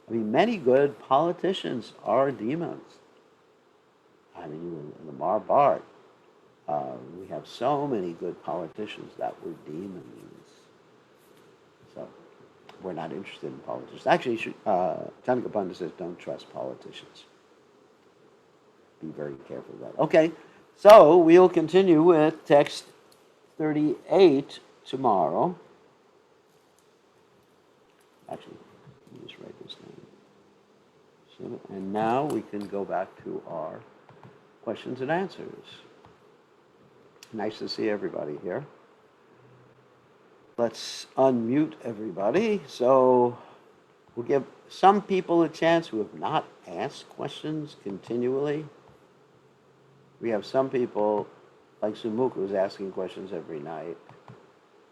Many good politicians are demons. In the Mahabharata, we have so many good politicians that were demons. So we're not interested in politicians. Actually, Chandra Pandit says don't trust politicians. Be very careful of that. Okay, so we'll continue with text 38 tomorrow. Actually, let me just write this down. And now we can go back to our questions and answers. Nice to see everybody here. Let's unmute everybody. So we'll give some people a chance who have not asked questions continually. We have some people, like Sumukh, who's asking questions every night.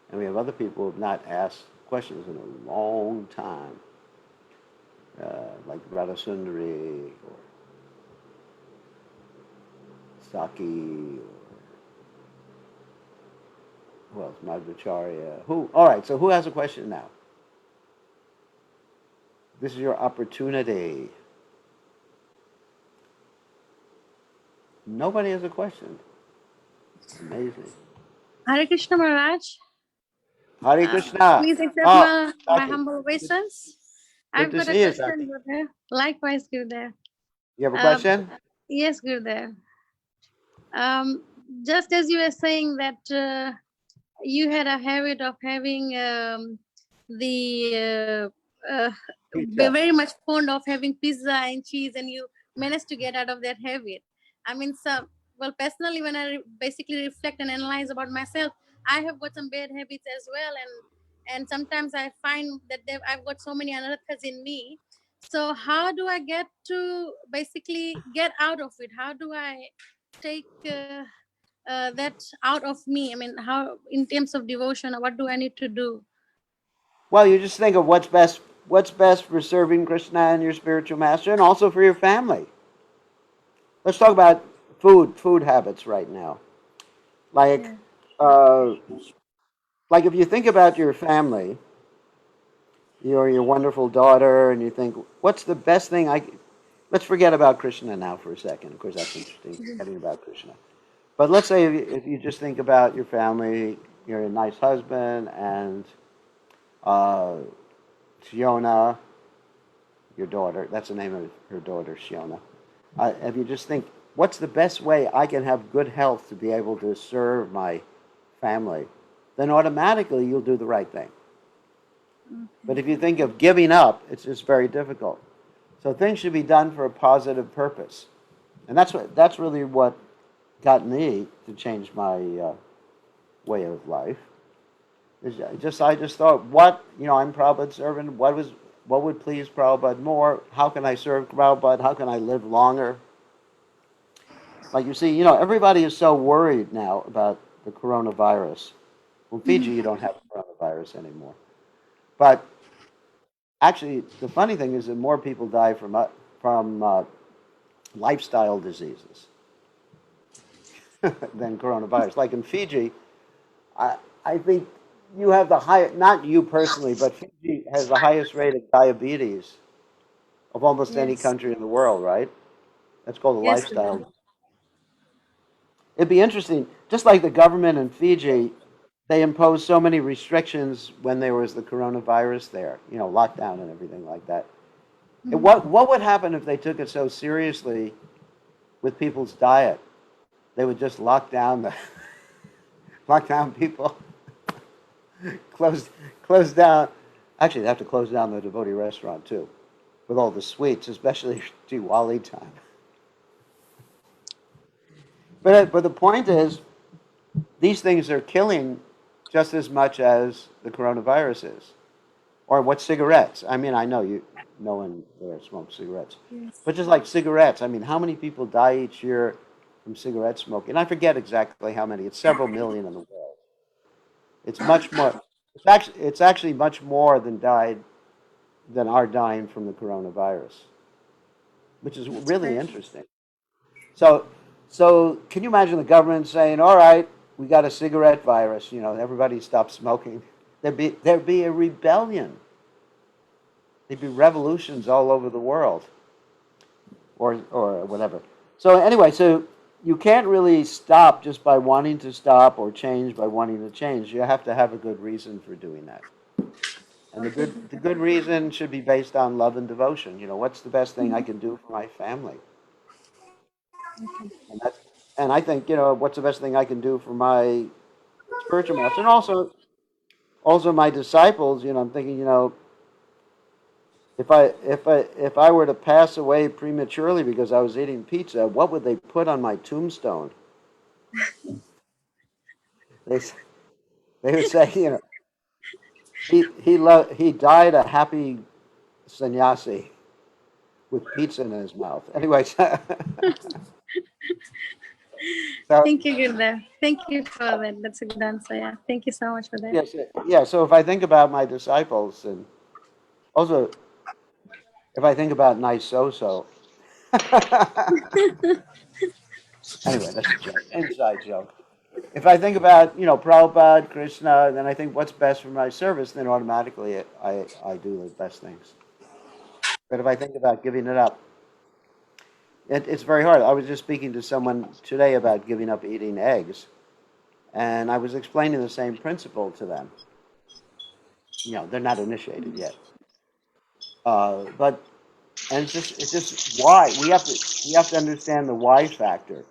And we have other people who have not asked questions in a long time. Like Radhasundari or Saki, or who else? Madhvacharya. All right, so who has a question now? This is your opportunity. Nobody has a question. It's amazing.
Hare Krishna Maharaj.
Hare Krishna.
Please accept
Oh,
my
Saki,
humble obeisance.
good
I've
to
got a
see you,
question,
Saki.
Gurudev. Likewise, Gurudev.
You have a
Um,
question?
yes, Gurudev. Um, just as you were saying that you had a habit of having the
Pizza.
very much fond of having pizza and cheese, and you managed to get out of that habit. I mean, so well, personally, when I basically reflect and analyze about myself, I have got some bad habits as well, and sometimes I find that I've got so many anarthas in me. So how do I get to basically get out of it? How do I take that out of me? I mean, how in terms of devotion, what do I need to do?
Well, you just think of what's best for serving Krishna and your spiritual master, and also for your family. Let's talk about food habits right now. Like,
Yeah.
uh, like if you think about your family, you're your wonderful daughter, and you think, what's the best thing I? Let's forget about Krishna now for a second. Of course, that's interesting, forgetting about Krishna. But let's say if you just think about your family, you're a nice husband, and uh, Shiona, your daughter, that's the name of her daughter, Shiona. If you just think, what's the best way I can have good health to be able to serve my family, then automatically you'll do the right thing. But if you think of giving up, it's just very difficult. So things should be done for a positive purpose, and that's really what got me to change my way of life. I just thought, I'm Prabhupada's servant. What would please Prabhupada more? How can I serve Prabhupada? How can I live longer? Like you see, everybody is so worried now about the coronavirus. Well, Fiji, you don't have coronavirus anymore. But actually, the funny thing is that more people die from lifestyle diseases than coronavirus. Like in Fiji, I think you have the high, not you personally, but Fiji has the highest rate of diabetes of almost any
Yes.
country in the world, right? That's called a
Yes, Gurudev.
lifestyle. It'd be interesting, just like the government in Fiji, they imposed so many restrictions when there was the coronavirus there, lockdown and everything like that. And what would happen if they took it so seriously with people's diet? They would just lock down people, close close down. Actually, they have to close down the devotee restaurant too, with all the sweets, especially Diwali time. But the point is, these things are killing just as much as the coronavirus is. Or what cigarettes? I mean, I know no one there smokes cigarettes,
Yes.
but just like cigarettes, I mean, how many people die each year from cigarette smoking? And I forget exactly how many. It's several million in the world. It's much more. It's actually much more than are dying from the coronavirus, which is
That's
really
right.
interesting. So, so can you imagine the government saying, "All right, we got a cigarette virus. Everybody stop smoking." There'd be a rebellion. There'd be revolutions all over the world, or whatever. So anyway, so you can't really stop just by wanting to stop or change by wanting to change. You have to have a good reason for doing that. And the
Okay,
good reason should be based on love and devotion. What's the best thing I can do for my family? And that's and I think, what's the best thing I can do for my spiritual master, and also my disciples. I'm thinking, if I were to pass away prematurely because I was eating pizza, what would they put on my tombstone? They they would say, he died a happy sannyasi with pizza in his mouth. Anyway, so
thank you, Gurudev. Thank you for that. That's a good answer. Yeah. Thank you so much for that.
yes, yeah. So if I think about my disciples, and also if I think about nice so. Anyway, that's a joke, inside joke. If I think about, Prabhupada, Krishna, then I think what's best for my service, then automatically I do the best things. But if I think about giving it up, it's very hard. I was just speaking to someone today about giving up eating eggs, and I was explaining the same principle to them. they're not initiated yet. But and it's just why we have to understand the why factor,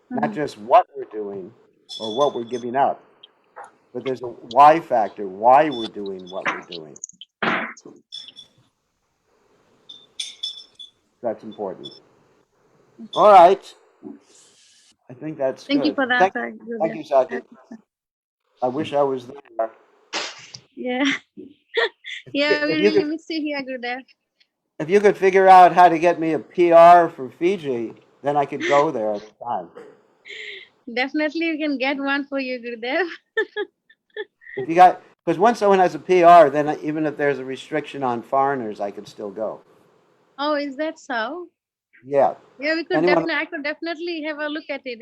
not just what we're doing or what we're giving up, but there's a why factor, why we're doing what we're doing. That's important. All right. I think that's
Thank you
good.
for that,
Thank
Gurudev.
you, Saki. I wish I was there.
Yeah, yeah, we
If you
really
could,
miss you here, Gurudev.
if you could figure out how to get me a PR for Fiji, then I could go there at the time.
Definitely, we can get one for you, Gurudev.
If you got, because once someone has a PR, then even if there's a restriction on foreigners, I could still go.
Oh, is that so?
Yeah.
Yeah, we could
Anyone?
definitely. I could definitely have a look at it.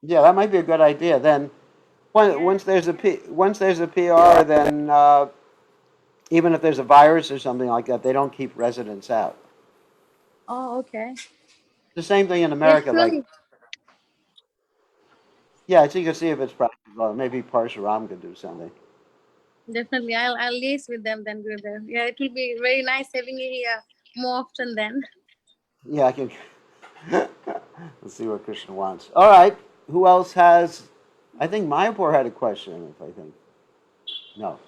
Yeah, that might be a good idea. Then, once there's a PR, then even if there's a virus or something like that, they don't keep residents out.
Oh, okay.
The same thing in
Yes,
America. Like,
surely.
yeah, so you can see if it's practical. Maybe Parshuram could do something.
Definitely, I'll liaise with them then, Gurudev. Yeah, it will be very nice having you here more often then.
Yeah, I can. Let's see what Krishna wants. All right. Who else has? I think Mayapur had a question. If I think. No.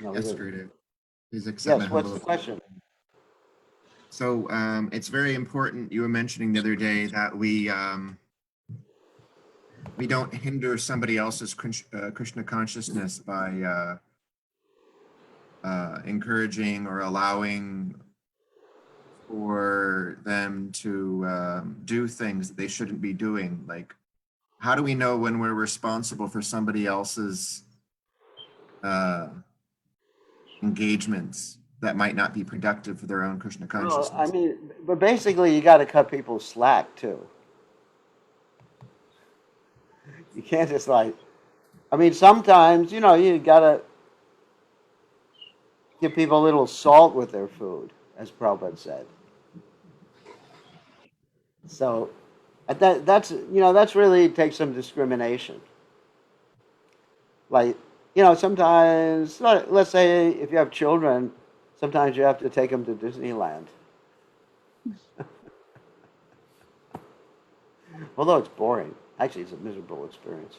No, he
Yes,
didn't.
Gurudev. Please accept my
Yes. What's
humble
the
apology.
question?
So it's very important. You were mentioning the other day that we don't hinder somebody else's Krishna consciousness by encouraging or allowing for them to do things that they shouldn't be doing. Like, how do we know when we're responsible for somebody else's engagements that might not be productive for their own Krishna
Well, I
consciousness?
mean, but basically, you got to cut people slack too. You can't just like. I mean, sometimes you gotta give people a little salt with their food, as Prabhupada said. So, that's really takes some discrimination. Like, sometimes, let's say if you have children, sometimes you have to take them to Disneyland. Although it's boring. Actually, it's a miserable experience.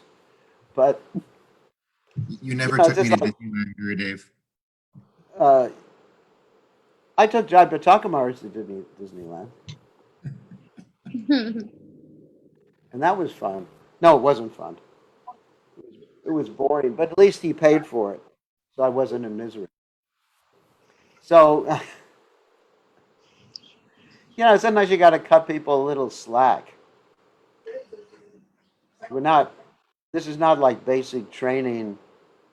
But,
You never
it's
took me
just
to
like,
Disneyland, Gurudev.
uh, I took Jai Patakamars to Disneyland, and that was fun. No, it wasn't fun. It was boring, but at least he paid for it, so I wasn't in misery. So, sometimes you got to cut people a little slack. We're not. This is not like basic training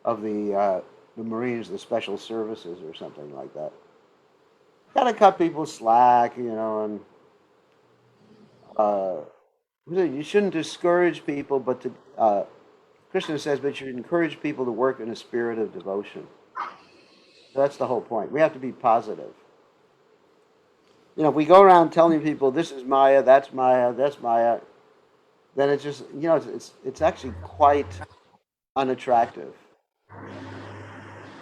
of the Marines, the special services, or something like that. Got to cut people slack, and uh, you shouldn't discourage people, but Krishna says, but you should encourage people to work in a spirit of devotion. So that's the whole point. We have to be positive. If we go around telling people this is Maya, that's Maya, then it's just it's actually quite unattractive.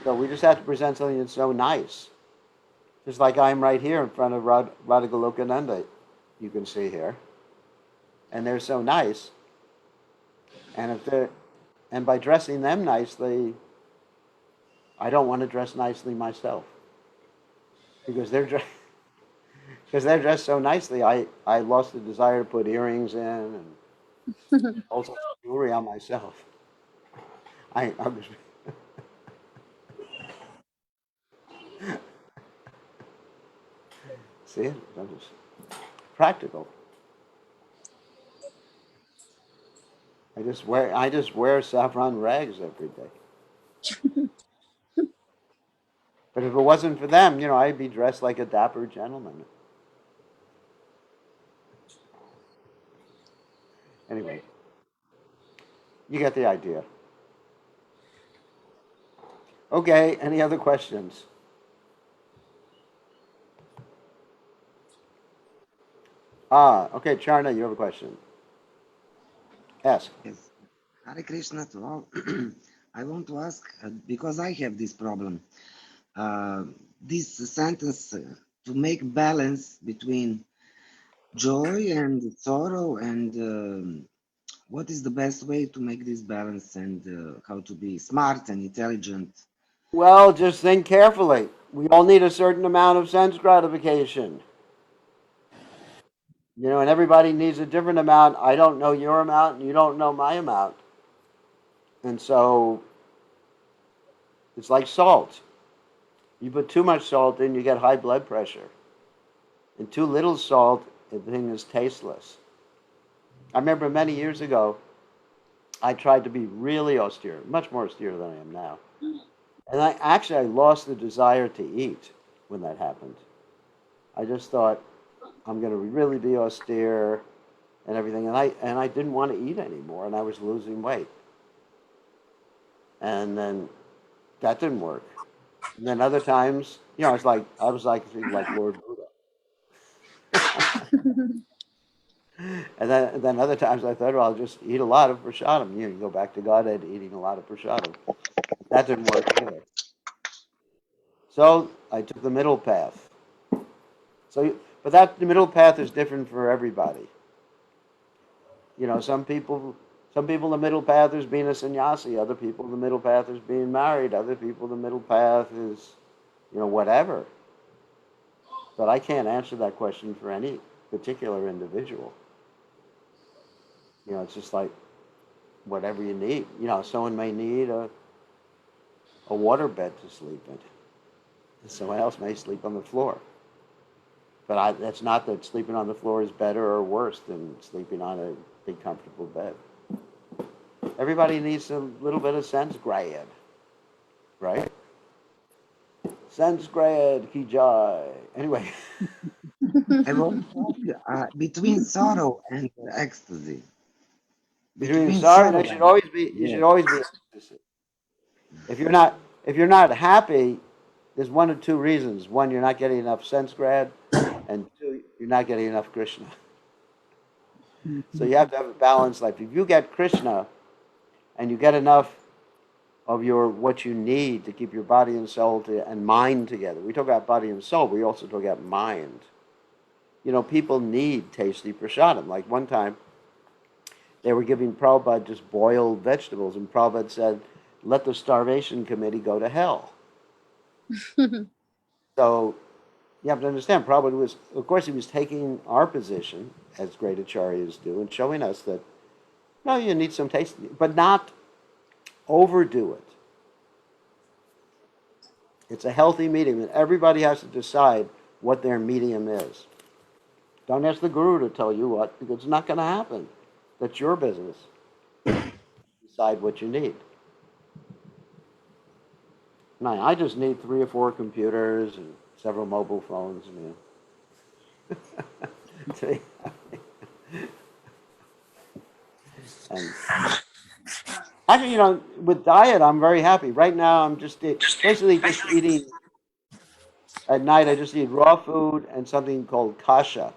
So we just have to present something that's so nice. Just like I'm right here in front of Radhagolokananda, you can see here. And they're so nice. And by dressing them nicely, I don't want to dress nicely myself. Because because they're dressed so nicely, I lost the desire to put earrings in and also jewelry on myself. I was see it? I'm just practical. I just wear saffron rags every day. But if it wasn't for them, I'd be dressed like a dapper gentleman. Anyway, you get the idea. Okay, any other questions? Okay, Charna, you have a question. Ask.
Yes. Hare Krishna to all. I want to ask, because I have this problem, this sentence, to make balance between joy and sorrow, and what is the best way to make this balance, and how to be smart and intelligent?
Well, just think carefully. We all need a certain amount of sense gratification. And everybody needs a different amount. I don't know your amount, and you don't know my amount. And so it's like salt. You put too much salt in, you get high blood pressure. And too little salt, the thing is tasteless. I remember many years ago, I tried to be really austere, much more austere than I am now. And I lost the desire to eat when that happened. I just thought, I'm going to really be austere and everything. And I didn't want to eat anymore, and I was losing weight. And then that didn't work. And then other times, I was like Lord Buddha. And then other times I thought, well, I'll just eat a lot of prasadam. You go back to Godhead eating a lot of prasadam. That didn't work either. So I took the middle path. But the middle path is different for everybody. Some people the middle path is being a sannyasi. Other people the middle path is being married. Other people the middle path is, whatever. But I can't answer that question for any particular individual. It's just like whatever you need. Someone may need a water bed to sleep in. And someone else may sleep on the floor. But that's not that sleeping on the floor is better or worse than sleeping on a big comfortable bed. Everybody needs a little bit of sense grad, right? Sense grad, ki jai. Anyway.
I want to ask, between sorrow and ecstasy.
Between sorry,
sorrow
there should always be. You should always be ecstasy. If you're not happy, there's one of two reasons. One, you're not getting enough sense grad, and two, you're not getting enough Krishna. So you have to have a balanced life. If you get Krishna, and you get enough of what you need to keep your body and soul and mind together. We talk about body and soul. We also talk about mind. People need tasty prasadam. Like one time, they were giving Prabhupada just boiled vegetables, and Prabhupada said, let the starvation committee go to hell. So you have to understand, Prabhupada was, of course, he was taking our position, as great acharyas do, and showing us that, no, you need some taste, but not overdo it. It's a healthy medium, and everybody has to decide what their medium is. Don't ask the guru to tell you what, because it's not going to happen. That's your business. Decide what you need. Now, I just need 3 or 4 computers and several mobile phones. And actually, with diet, I'm very happy. Right now, I'm basically just eating. At night, I just eat raw food and something called kasha.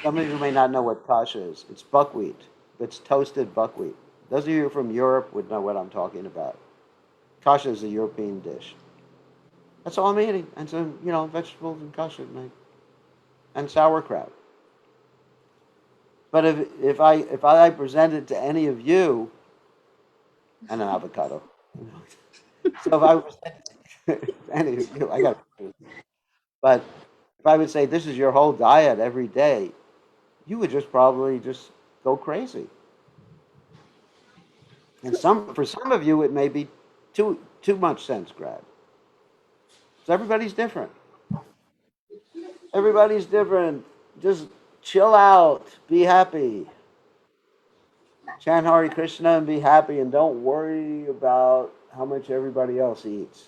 Some of you may not know what kasha is. It's buckwheat. It's toasted buckwheat. Those of you from Europe would know what I'm talking about. Kasha is a European dish. That's all I'm eating. And some, vegetables and kasha at night. And sauerkraut. But if I present it to any of you, and an avocado. So if I present any of you, but if I would say this is your whole diet every day, you would probably just go crazy. And for some of you, it may be too much sense grad. So everybody's different. Everybody's different. Just chill out. Be happy. Chant Hare Krishna and be happy, and don't worry about how much everybody else eats.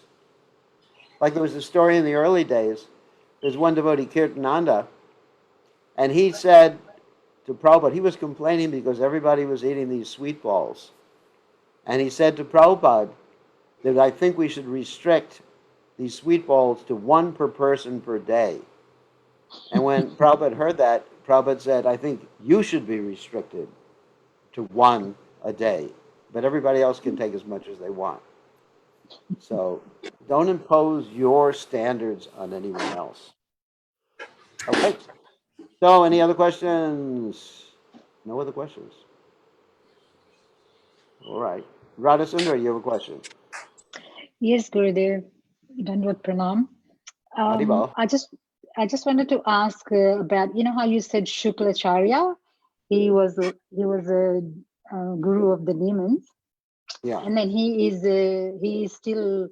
Like there was a story in the early days. There's one devotee, Kirtananda, and he said to Prabhupada, he was complaining because everybody was eating these sweet balls. And he said to Prabhupada that I think we should restrict these sweet balls to 1 per person per day. And when Prabhupada heard that, Prabhupada said, I think you should be restricted to 1 a day, but everybody else can take as much as they want. So don't impose your standards on anyone else. Okay. So any other questions? No other questions. All right. Radha Sundar, you have a question.
Yes, Gurudev. Dandvat Pranam.
Haribol.
I just wanted to ask about, you know how you said Shuklacharya? He was a guru of the demons,
Yeah.
and then he is still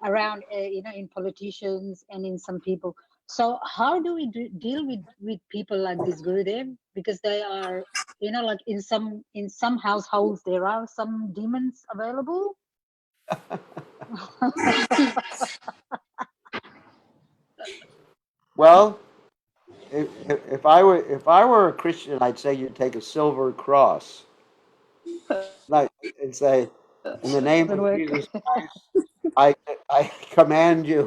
around, you know, in politicians and in some people. So how do we deal with people like this, Gurudev? Because they are, you know, like in some households there are some demons available.
Well, if I were a Christian, I'd say you'd take a silver cross, like, and say, in the name
Doesn't
of
work.
Jesus Christ, I command you,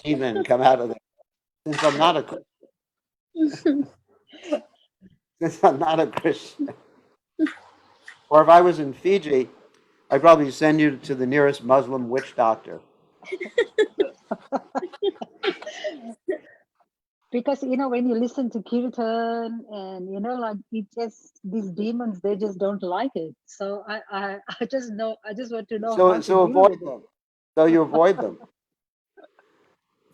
demon, come out of there. Since I'm not a since I'm not a Christian, or if I was in Fiji, I'd probably send you to the nearest Muslim witch doctor.
Because, you know, when you listen to kirtan and, you know, like it just, these demons, they just don't like it. So I just want to know how to
So
deal
avoid
with it.
them. So you avoid them.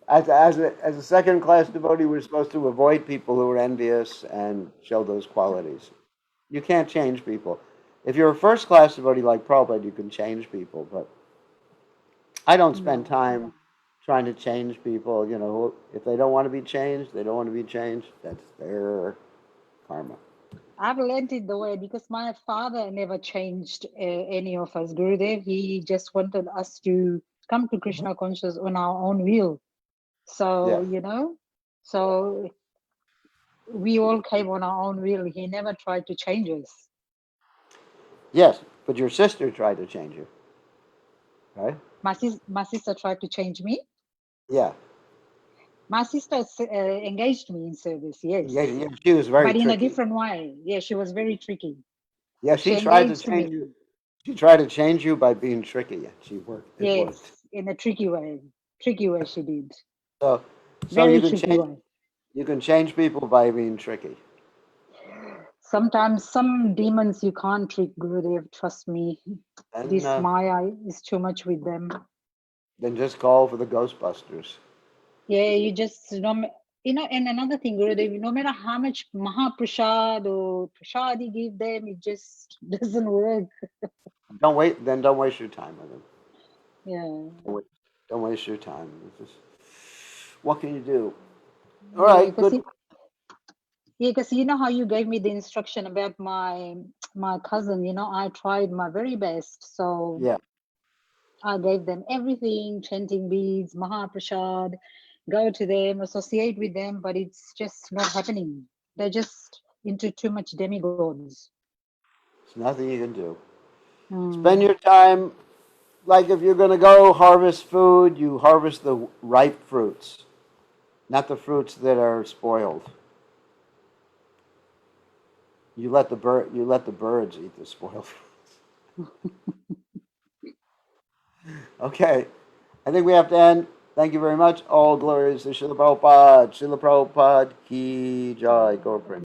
As a second class devotee, we're supposed to avoid people who are envious and show those qualities. You can't change people. If you're a first class devotee like Prabhupada, you can change people, but I don't spend
No.
time trying to change people. You know, if they don't want to be changed, they don't want to be changed. That's their karma.
I've learned it the way because my father never changed any of us, Gurudev. He just wanted us to come to Krishna consciousness on our own will. So,
Yeah.
you know, so we all came on our own will. He never tried to change us.
Yes, but your sister tried to change you, right?
My sister tried to change me.
Yeah.
My sister engaged me in service, yes,
Yeah, she was very
but in a
tricky.
different way. Yeah, she was very tricky.
Yeah,
She
she tried to
engaged
change
me,
you. She tried to change you by being tricky. She worked. It
yes,
worked.
in a tricky way. Tricky way she did.
So
Very tricky way.
you can change people by being tricky.
Sometimes some demons you can't trick, Gurudev, trust me.
And
This Maya is too much with them.
then just call for the Ghostbusters.
Yeah, you just, you know, and another thing, Gurudev, no matter how much Mahaprasad or Prasad you give them, it just doesn't work.
Don't waste your time with them.
Yeah.
Don't waste your time. It's just, what can you do? All
Yeah,
right,
because
good.
you know how you gave me the instruction about my cousin, you know, I tried my very best. So
Yeah.
I gave them everything, chanting beads, Mahaprasad, go to them, associate with them, but it's just not happening. They're just into too much demigods.
There's nothing you can do. Spend
Mm.
your time, like if you're going to go harvest food, you harvest the ripe fruits, not the fruits that are spoiled. You let the birds eat the spoiled fruits. Okay. I think we have to end. Thank you very much. All glories to Srila Prabhupada. Srila Prabhupada ki jai. Go, Prince.